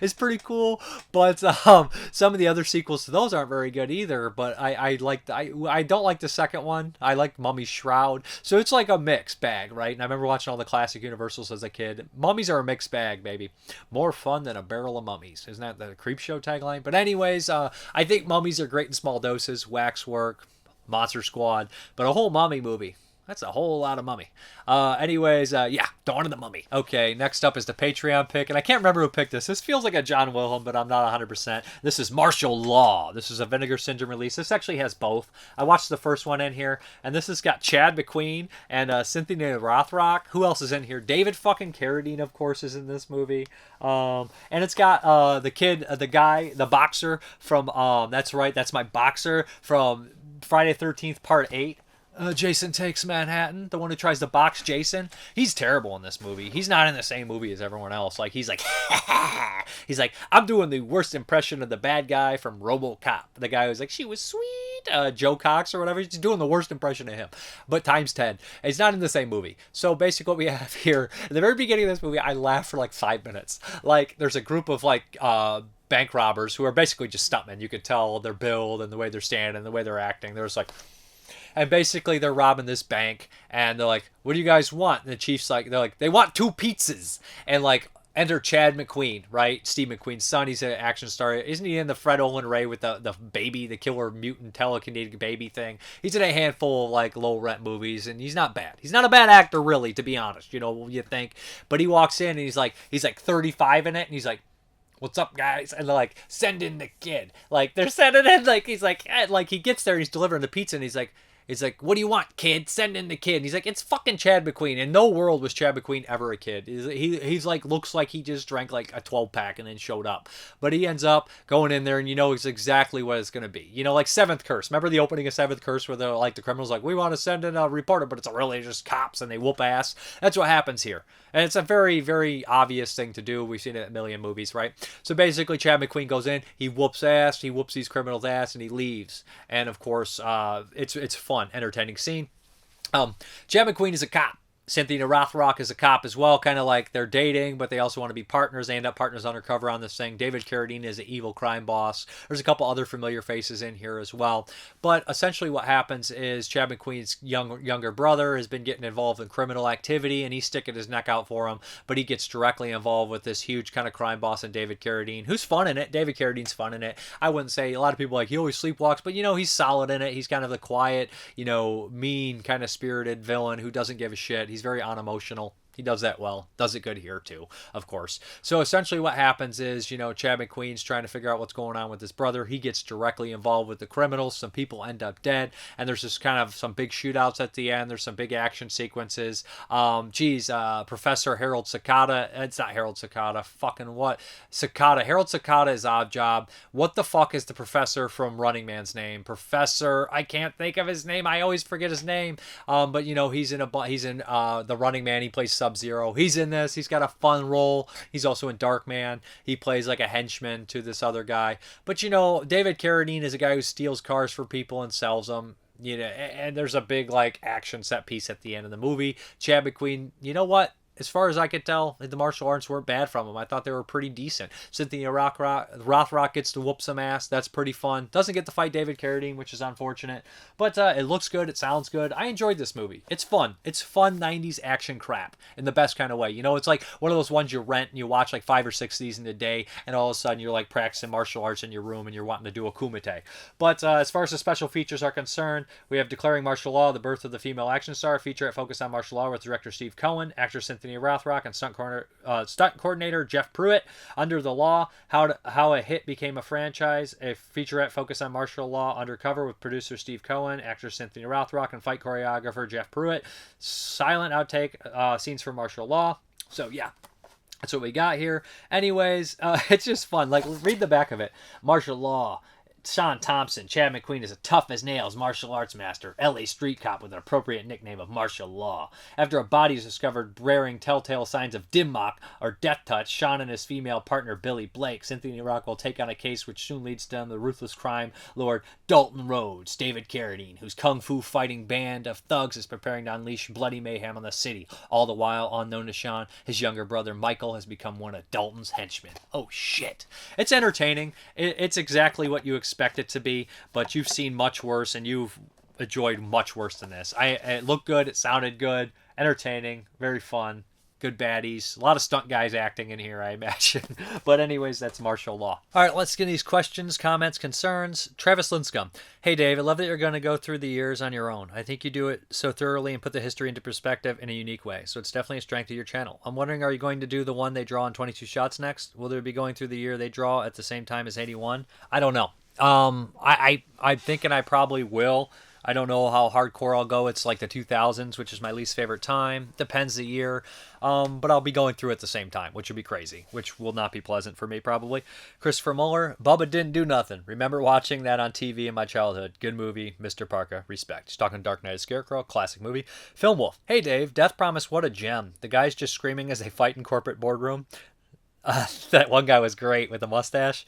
is pretty cool. But some of the other sequels to those aren't very good either. But I don't like the second one. I like Mummy's Shroud. So it's like a mixed bag, right? And I remember watching all the classic Universals as a kid. Mummies are a mixed bag, baby. More fun than a barrel of mummies. Isn't that the Creep Show tagline? But anyways, I think mummies are great in small doses. Waxwork, Monster Squad, but a whole mummy movie, that's a whole lot of mummy. Yeah, Dawn of the Mummy. Okay, next up is the Patreon pick, and I can't remember who picked this. This feels like a John Wilhelm, but I'm not 100%. This is Martial Law. This is a Vinegar Syndrome release. This actually has both. I watched the first one in here, and this has got Chad McQueen and Cynthia Rothrock. Who else is in here? David fucking Carradine, of course, is in this movie. And it's got the kid, the guy, the boxer from, that's right, that's my boxer from Friday 13th Part 8. Jason Takes Manhattan, the one who tries to box Jason. He's terrible in this movie. He's not in the same movie as everyone else. Like, he's like, he's like, I'm doing the worst impression of the bad guy from RoboCop. The guy who's like, she was sweet, Joe Cox or whatever. He's doing the worst impression of him, but times 10. He's not in the same movie. So basically what we have here, at the very beginning of this movie, I laughed for like 5 minutes. Like, there's a group of like, bank robbers who are basically just stuntmen. You could tell their build and the way they're standing and the way they're acting. There's like, and basically they're robbing this bank, and they're like, what do you guys want? And the chief's like, they want 2 pizzas. And like, enter Chad McQueen, right? Steve McQueen's son. He's an action star. Isn't he in the Fred Olen Ray with the baby, the killer mutant telekinetic baby thing? He's in a handful of like low rent movies, and he's not bad. He's not a bad actor, really, to be honest. You think. But he walks in and he's like 35 in it, and he's like, what's up, guys? And they're like, send in the kid. Like, they're sending in, like, he's like he gets there and he's delivering the pizza, and he's like, what do you want, kid? Send in the kid. And he's like, it's fucking Chad McQueen. In no world was Chad McQueen ever a kid. He's like, looks like he just drank like a 12-pack and then showed up. But he ends up going in there, and it's exactly what it's going to be. Like Seventh Curse. Remember the opening of Seventh Curse where they're like, the criminals like, we want to send in a reporter, but it's really just cops and they whoop ass. That's what happens here. And it's a very, very obvious thing to do. We've seen it in a million movies, right? So basically, Chad McQueen goes in, he whoops ass, he whoops these criminals' ass, and he leaves. And of course, it's fun, entertaining scene. Chad McQueen is a cop. Cynthia Rothrock is a cop as well, kind of like they're dating, but they also want to be partners. They end up partners undercover on this thing. David Carradine is an evil crime boss. There's a couple other familiar faces in here as well. But essentially what happens is Chad McQueen's younger brother has been getting involved in criminal activity, and he's sticking his neck out for him, but he gets directly involved with this huge kind of crime boss in David Carradine, who's fun in it. David Carradine's fun in it. I wouldn't say, a lot of people like, he always sleepwalks, but, he's solid in it. He's kind of the quiet, mean, kind of spirited villain who doesn't give a shit. He's very unemotional. He does that well. Does it good here, too, of course. So essentially what happens is, Chad McQueen's trying to figure out what's going on with his brother. He gets directly involved with the criminals. Some people end up dead. And there's just kind of some big shootouts at the end. There's some big action sequences. Professor Harold Cicada. It's not Harold Cicada. Fucking what? Cicada. Harold Cicada is Odd Job. What the fuck is the professor from Running Man's name? Professor, I can't think of his name. I always forget his name. But, he's in The Running Man. He plays Sub-Zero. He's in this. He's got a fun role. He's also in Darkman. He plays like a henchman to this other guy. But David Carradine is a guy who steals cars for people and sells them. And there's a big like action set piece at the end of the movie. Chad McQueen, you know what? As far as I could tell, the martial arts weren't bad from him. I thought they were pretty decent. Cynthia Rothrock gets to whoop some ass. That's pretty fun. Doesn't get to fight David Carradine, which is unfortunate. But it looks good. It sounds good. I enjoyed this movie. It's fun. It's fun 90s action crap in the best kind of way. It's like one of those ones you rent and you watch like 5 or 6 of these in a day, and all of a sudden you're like practicing martial arts in your room and you're wanting to do a kumite. But as far as the special features are concerned, we have Declaring Martial Law, the birth of the female action star, featurette focused on martial law with director Steve Cohen, actor Cynthia Rothrock, and stunt coordinator Jeff Pruitt. Under the Law, how a hit became a franchise, a featurette focused on martial law undercover with producer Steve Cohen, actor Cynthia Rothrock, and fight choreographer Jeff Pruitt. Silent outtake scenes for martial law. So yeah, that's what we got here. Anyways, it's just fun. Like, read the back of it. Martial law. Sean Thompson, Chad McQueen is a tough-as-nails martial arts master, L.A. street cop with an appropriate nickname of Martial Law. After a body is discovered bearing telltale signs of Dimmock or death touch, Sean and his female partner Billy Blake, Cynthia Rock, will take on a case which soon leads to the ruthless crime lord Dalton Rhodes, David Carradine, whose kung fu fighting band of thugs is preparing to unleash bloody mayhem on the city. All the while, unknown to Sean, his younger brother Michael has become one of Dalton's henchmen. Oh shit. It's entertaining. It's exactly what you expect it to be, but you've seen much worse and you've enjoyed much worse than this. It looked good, it sounded good, entertaining, very fun, good baddies, a lot of stunt guys acting in here, I imagine. But anyways, that's Martial Law. All right, let's get these questions, comments, concerns. Travis Linscomb. Hey Dave, I love that you're going to go through the years on your own. I think you do it so thoroughly and put the history into perspective in a unique way, so it's definitely a strength of your channel. I'm wondering, are you going to do the one they draw in 22 shots next? Will there be going through the year they draw at the same time as 81? I don't know. I'm thinking I probably will. I don't know how hardcore I'll go. It's like the 2000s, which is my least favorite time. Depends the year. But I'll be going through at the same time, which would be crazy, which will not be pleasant for me probably. Christopher Muller, Bubba didn't do nothing. Remember watching that on TV in my childhood. Good movie, Mrparka, respect. He's talking Dark Knight of Scarecrow, classic movie. Film Wolf, hey Dave, Death Promise, what a gem. The guys just screaming as they fight in corporate boardroom. That one guy was great with a mustache.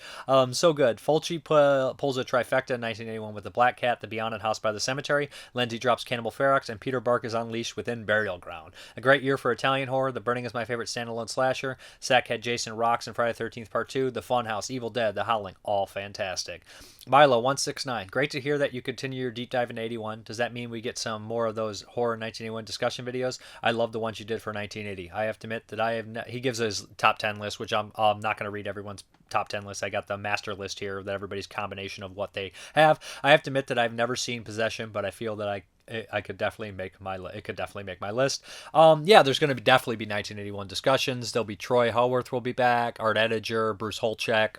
So good. Fulci pulls a trifecta in 1981 with The Black Cat, The Beyond, and House by the Cemetery. Lindsay drops Cannibal Ferox, and Peter Bark is unleashed within Burial Ground. A great year for Italian horror. The Burning is my favorite standalone slasher. Sackhead Jason Rocks and Friday the 13th Part 2. The Funhouse, Evil Dead, The Howling. All fantastic. Milo169. Great to hear that you continue your deep dive in 81. Does that mean we get some more of those horror 1981 discussion videos? I love the ones you did for 1980. I have to admit that he gives his top 10 list, which I'm not going to read everyone's top 10 list. I got the master list here that everybody's combination of what they have. I have to admit that I've never seen Possession, but I feel that I could definitely make my it could definitely make my list. Yeah, there's going to definitely be 1981 discussions. There'll be Troy Haworth will be back, Art Ediger, Bruce Holchek.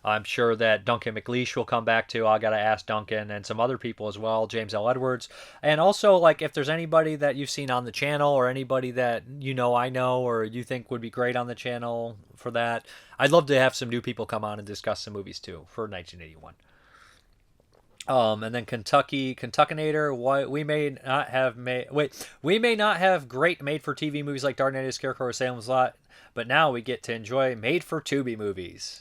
I'm sure that Duncan McLeish will come back too. I got to ask Duncan and some other people as well, James L. Edwards. And also, like, if there's anybody that you've seen on the channel or anybody that I know or you think would be great on the channel for that, I'd love to have some new people come on and discuss some movies too for 1981. And then Kentuckinator, we may not have great made-for-TV movies like Dark Knight of the Scarecrow or Salem's Lot, but now we get to enjoy made-for-Tubi movies.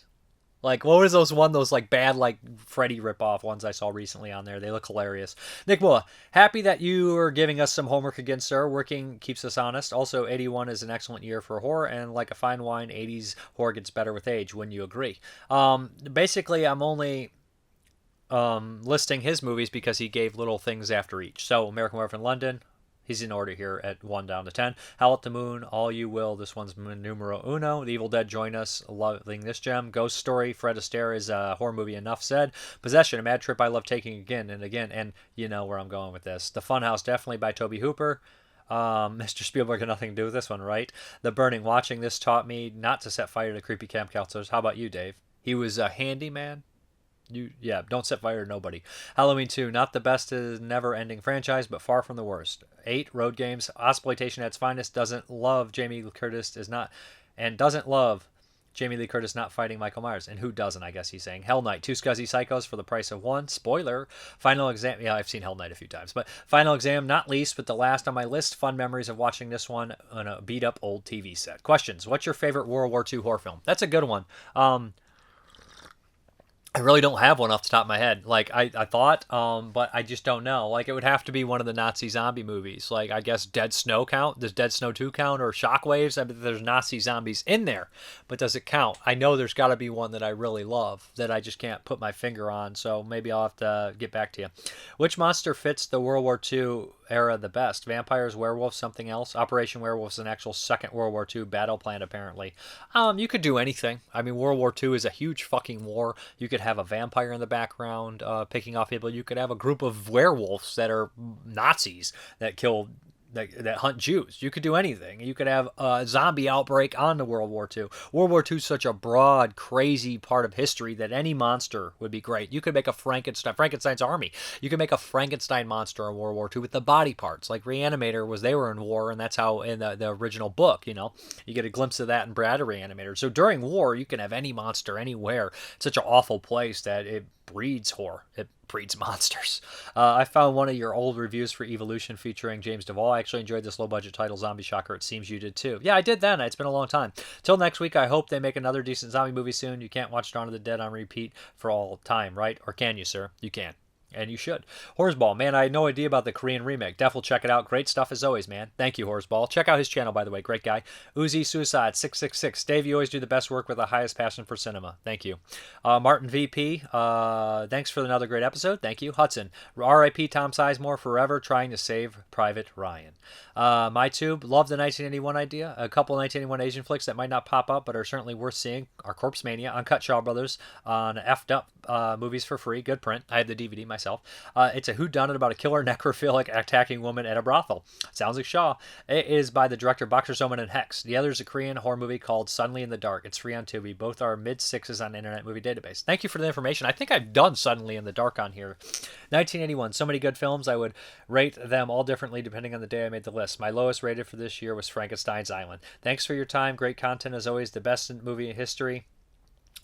Like, what was those like bad like Freddy ripoff ones I saw recently on there? They look hilarious. Nick Moore, happy that you are giving us some homework again, sir. Working keeps us honest. Also, 81 is an excellent year for horror, and like a fine wine, 80s horror gets better with age. Wouldn't you agree? Basically, I'm only listing his movies because he gave little things after each. So, American Werewolf in London, he's in order here at 1 down to 10. Howl at the Moon, All You Will, this one's numero uno. The Evil Dead, join us, loving this gem. Ghost Story, Fred Astaire is a horror movie, enough said. Possession, a mad trip I love taking again and again. And you know where I'm going with this. The Funhouse, definitely by Tobe Hooper. Mr. Spielberg had nothing to do with this one, right? The Burning, watching this taught me not to set fire to creepy camp counselors. How about you, Dave? He was a handyman. Don't set fire to nobody. Halloween 2, not the best is never-ending franchise, but far from the worst. 8, Road Games, exploitation at its finest, doesn't love Jamie Lee Curtis not fighting Michael Myers. And who doesn't, I guess he's saying. Hell Night, 2 scuzzy psychos for the price of 1. Spoiler. Final Exam, yeah, I've seen Hell Night a few times. But Final Exam, not least, but the last on my list. Fun memories of watching this one on a beat-up old TV set. Questions. What's your favorite World War II horror film? That's a good one. I really don't have one off the top of my head. Like, I thought, but I just don't know. Like, it would have to be one of the Nazi zombie movies. Like, I guess Dead Snow count? Does Dead Snow 2 count? Or Shockwaves? I mean, there's Nazi zombies in there, but does it count? I know there's got to be one that I really love that I just can't put my finger on, so maybe I'll have to get back to you. Which monster fits the World War II era the best? Vampires, werewolves, something else? Operation Werewolf is an actual Second World War II battle plan, apparently. You could do anything. I mean, World War II is a huge fucking war. You could have a vampire in the background picking off people. You could have a group of werewolves that are Nazis that kill that hunt Jews. You could do anything. You could have a zombie outbreak on the World War II. World War II is such a broad, crazy part of history that any monster would be great. You could make a Frankenstein's army. You could make a Frankenstein monster in World War II with the body parts. Like Reanimator they were in war, and that's how in the original book, you get a glimpse of that in Brad Reanimator. So during war, you can have any monster anywhere. It's such an awful place that it breeds horror. It breeds monsters. I found one of your old reviews for Evolution featuring James Duvall. I actually enjoyed this low-budget title, Zombie Shocker. It seems you did too. Yeah, I did then. It's been a long time. Till next week, I hope they make another decent zombie movie soon. You can't watch Dawn of the Dead on repeat for all time, right? Or can you, sir? You can. And you should. Horseball, man, I had no idea about the Korean remake. Def will check it out. Great stuff as always, man. Thank you, Horseball. Check out his channel, by the way. Great guy. Uzi Suicide 666. Dave, you always do the best work with the highest passion for cinema. Thank you. Martin VP, thanks for another great episode. Thank you. Hudson, R.I.P. Tom Sizemore forever trying to save Private Ryan. MyTube, love the 1981 idea. A couple 1981 Asian flicks that might not pop up but are certainly worth seeing are Corpse Mania, Uncut Shaw Brothers on F'd Up movies for free. Good print. I have the DVD myself. It's a whodunit about a killer necrophilic attacking woman at a brothel. Sounds like Shaw. It is by the director Boxer Soman and Hex. The other is a Korean horror movie called Suddenly in the Dark. It's free on Tubi. Both are mid-6s on Internet Movie Database. Thank you for the information. I think I've done Suddenly in the Dark on here. 1981. So many good films. I would rate them all differently depending on the day I made the list. My lowest rated for this year was Frankenstein's Island. Thanks for your time. Great content as always. The best in movie history.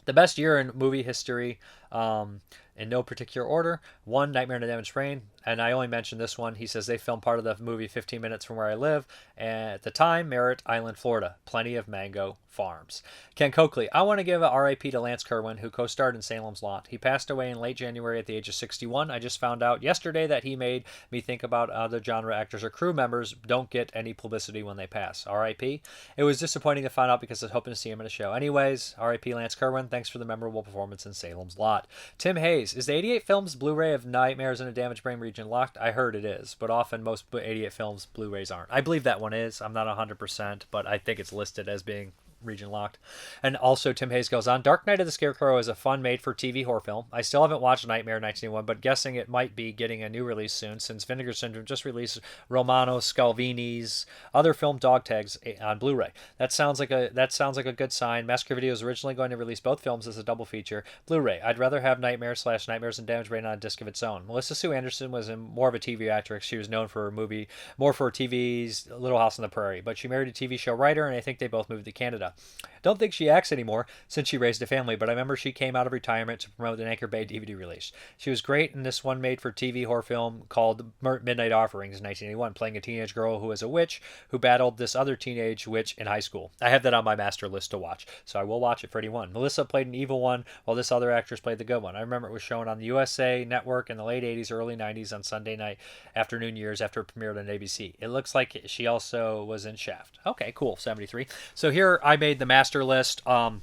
The best year in movie history, in no particular order. 1, Nightmare on a Damaged Brain, and I only mentioned this one. He says they filmed part of the movie 15 minutes from where I live, and at the time, Merritt Island, Florida. Plenty of mango farms. Ken Coakley, I want to give a RIP to Lance Kerwin, who co-starred in Salem's Lot. He passed away in late January at the age of 61. I just found out yesterday that he made me think about other genre actors or crew members don't get any publicity when they pass. RIP. It was disappointing to find out because I was hoping to see him in a show. Anyways, RIP Lance Kerwin. Thanks for the memorable performance in Salem's Lot. Tim Hayes, is the 88 films Blu-ray of Nightmares in a Damaged Brain region locked? I heard it is, but often most 88 films Blu-rays aren't. I believe that one is. I'm not 100%, but I think it's listed as being region locked. And also Tim Hayes goes on, Dark Knight of the Scarecrow is a fun made-for-TV horror film. I still haven't watched Nightmare 1981, but guessing it might be getting a new release soon since Vinegar Syndrome just released Romano Scalvini's other film Dog Tags on Blu-ray. That sounds like a good sign. Massacre Video is originally going to release both films as a double feature. Blu-ray. I'd rather have Nightmares and Damaged Brain on a disc of its own. Melissa Sue Anderson was more of a TV actress. She was known more for TV's Little House on the Prairie, but she married a TV show writer, and I think they both moved to Canada. Mrparka. Don't think she acts anymore since she raised a family, but I remember she came out of retirement to promote an Anchor Bay DVD release. She was great in this one made-for-TV horror film called Midnight Offerings in 1981, playing a teenage girl who was a witch who battled this other teenage witch in high school. I have that on my master list to watch, so I will watch it for anyone. Melissa played an evil one, while this other actress played the good one. I remember it was shown on the USA Network in the late 80s, early 90s on Sunday night afternoon years after it premiered on ABC. It looks like she also was in Shaft. Okay, cool, 73. So here I made the master list of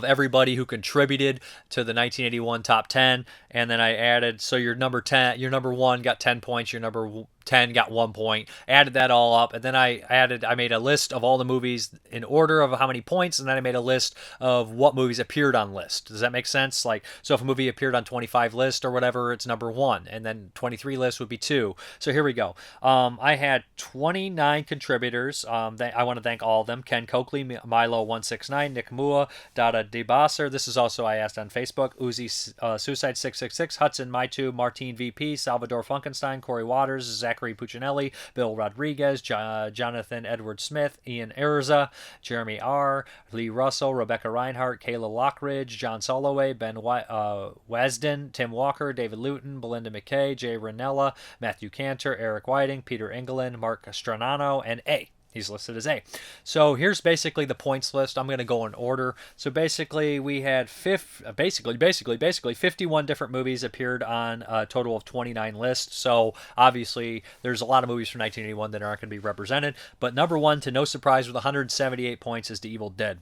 everybody who contributed to the 1981 top 10, and then I added, so your number 1 got 10 points, your number 10 got 1 point, added that all up, and then I made a list of all the movies in order of how many points, and then I made a list of what movies appeared on list. Does that make sense? Like, so if a movie appeared on 25 list or whatever, it's number 1, and then 23 list would be 2. So here we go. I had 29 contributors. I want to thank all of them: Ken Coakley, Milo169, Nick Mua, Dada DeBasser. This is also, I asked on Facebook: Uzi Suicide 666, Hudson My2, Martine VP, Salvador Funkenstein, Corey Waters, Zachary Puccinelli, Bill Rodriguez, Jonathan Edward Smith, Ian Erza, Jeremy R., Lee Russell, Rebecca Reinhart, Kayla Lockridge, John Soloway, Ben Wasden, Tim Walker, David Luton, Belinda McKay, Jay Ranella, Matthew Cantor, Eric Whiting, Peter England, Mark Stranano, and A. He's listed as A. So here's basically the points list. I'm going to go in order. So basically we had 51 different movies appeared on a total of 29 lists. So obviously there's a lot of movies from 1981 that aren't going to be represented. But number 1, to no surprise, with 178 points is The Evil Dead.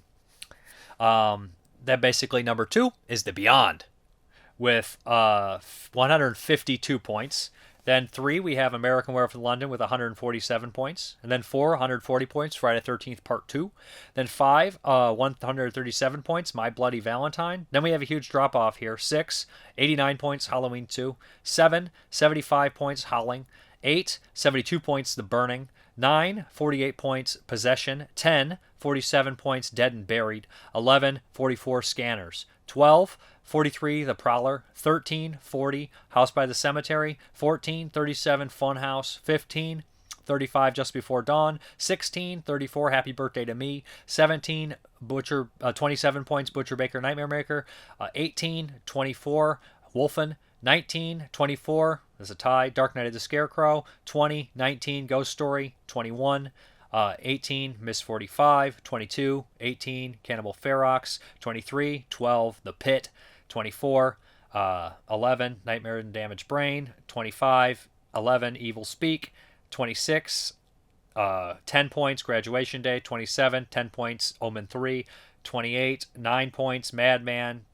Then basically number 2 is The Beyond with 152 points. Then 3, we have American Werewolf in London with 147 points. And then 4, 140 points, Friday the 13th Part 2. Then 5, 137 points, My Bloody Valentine. Then we have a huge drop-off here. 6, 89 points, Halloween 2. 7, 75 points, Howling. 8, 72 points, The Burning. 9, 48 points, Possession. 10, 47 points, Dead and Buried. 11, 44, Scanners. 12, 43, The Prowler. 13, 40, House by the Cemetery. 14, 37, Funhouse. 15, 35, Just Before Dawn. 16, 34, Happy Birthday to Me. 17, 27 points, Butcher Baker Nightmare Maker. 18, 24, Wolfen. 19, 24, there's a tie, Dark Knight of the Scarecrow. 20, 19, Ghost Story. 21, 18, Miss 45. 22, 18, Cannibal Ferox. 23, 12, The Pit. 24, 11, Nightmare and Damaged Brain. 25, 11, Evil Speak. 26, 10 points, Graduation Day. 27, 10 points, Omen 3. 28, 9 points, Madman.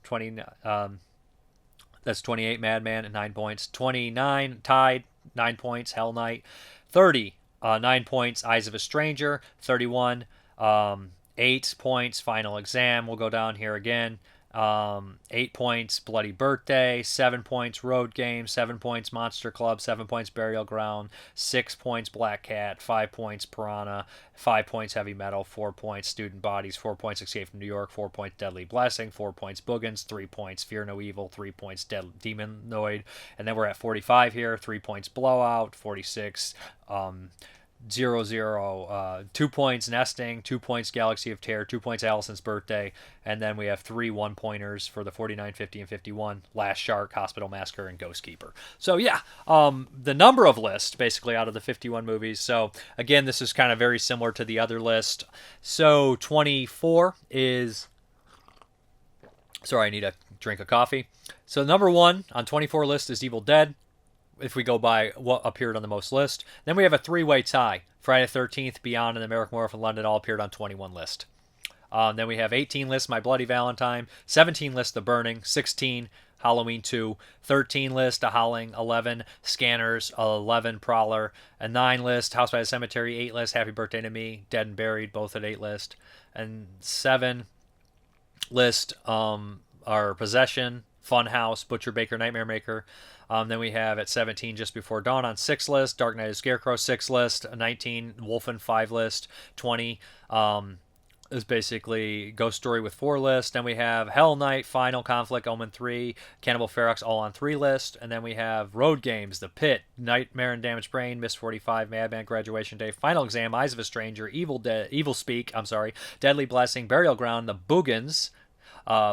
That's 28, Madman, at 9 points. 29, tied, 9 points, Hell Night. 30, 9 points, Eyes of a Stranger. 31, 8 points, Final Exam. We'll go down here again. 8 points, Bloody Birthday. 7 points, Road Game. 7 points, Monster Club. 7 points, Burial Ground. 6 points, Black Cat. 5 points, Piranha. 5 points, Heavy Metal. 4 points, Student Bodies. 4 points, Escape from New York. 4 points, Deadly Blessing. 4 points, Boogans. 3 points, Fear No Evil. 3 points, Demonoid. And then we're at 45 here. 3 points, Blowout. 46, 2 points, Nesting. 2 points, Galaxy of Terror. 2 points, Allison's Birthday. And then we have 3 1-pointers for the 49, 50, and 51. Last Shark, Hospital Massacre, and Ghost Keeper. So yeah, the number of lists basically out of the 51 movies. So again, this is kind of very similar to the other list. So 24 is... Sorry, I need a drink of coffee. So number 1 on 24 list is Evil Dead, if we go by what appeared on the most list. Then we have a 3-way tie. Friday the 13th, Beyond, and American Werewolf in London all appeared on 21 list. Then we have 18 list, My Bloody Valentine. 17 list, The Burning. 16, Halloween 2. 13 list, A Howling. 11, Scanners. 11, Prowler. A 9 list, House by the Cemetery. 8 list, Happy Birthday to Me. Dead and Buried, both at 8 list. And 7 list are Possession, Funhouse, Butcher Baker Nightmare Maker. Then we have at 17, Just Before Dawn on 6 list. Dark Knight of Scarecrow, 6 list. 19, Wolfen, 5 list. 20, is basically Ghost Story with 4 lists. Then we have Hell Knight, Final Conflict, Omen 3, Cannibal Ferox all on 3 list. And then we have Road Games, The Pit, Nightmare and Damaged Brain, Miss 45, Madman Graduation Day, Final Exam, Eyes of a Stranger, Evil Speak, Deadly Blessing, Burial Ground, The Boogans,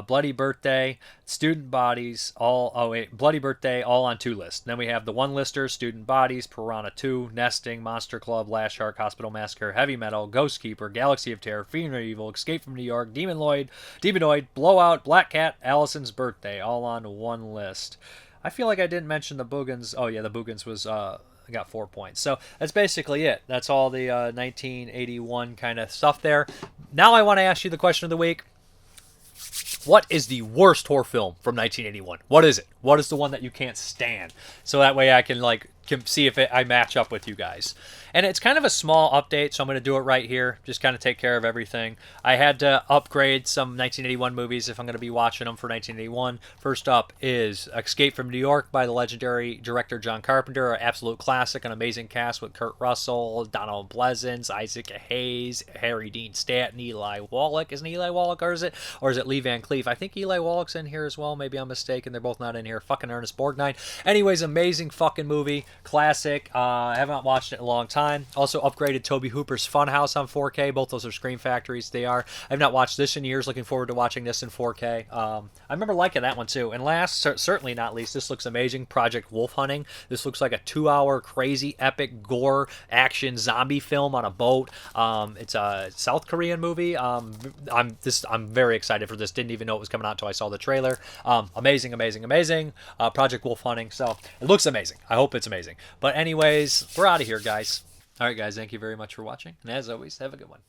Bloody Birthday, Student Bodies, Bloody Birthday, all on 2 lists. Then we have the 1 listers, Student Bodies, Piranha 2, Nesting, Monster Club, Last Shark, Hospital Massacre, Heavy Metal, Ghost Keeper, Galaxy of Terror, Fiend of Evil, Escape from New York, Demonoid, Blowout, Black Cat, Allison's Birthday, all on 1 list. I feel like I didn't mention the Boogans. Oh yeah, the Boogans was I got 4 points. So that's basically it. That's all the 1981 kind of stuff there. Now I want to ask you the question of the week. What is the worst horror film from 1981? What is it? What is the one that you can't stand? So that way I can see if I match up with you guys. And it's kind of a small update, so I'm going to do it right here. Just kind of take care of everything. I had to upgrade some 1981 movies if I'm going to be watching them for 1981. First up is Escape from New York by the legendary director John Carpenter. An absolute classic, an amazing cast with Kurt Russell, Donald Pleasance, Isaac Hayes, Harry Dean Stanton, Eli Wallach. Isn't Eli Wallach, or is it Lee Van Cleef? I think Eli Wallach's in here as well. Maybe I'm mistaken. They're both not in here. Fucking Ernest Borgnine. Anyways, amazing fucking movie. Classic. I haven't watched it in a long time. Also upgraded Tobe Hooper's Funhouse on 4K. Both those are Scream Factories. They are. I've not watched this in years. Looking forward to watching this in 4K. I remember liking that one too. And last, certainly not least, this looks amazing. Project Wolf Hunting. This looks like a 2-hour crazy epic gore action zombie film on a boat. It's a South Korean movie. I'm very excited for this. Didn't even know it was coming out until I saw the trailer. Amazing. Project Wolf Hunting. So it looks amazing. I hope it's amazing. But anyways, we're out of here, guys. All right, guys. Thank you very much for watching. And as always, have a good one.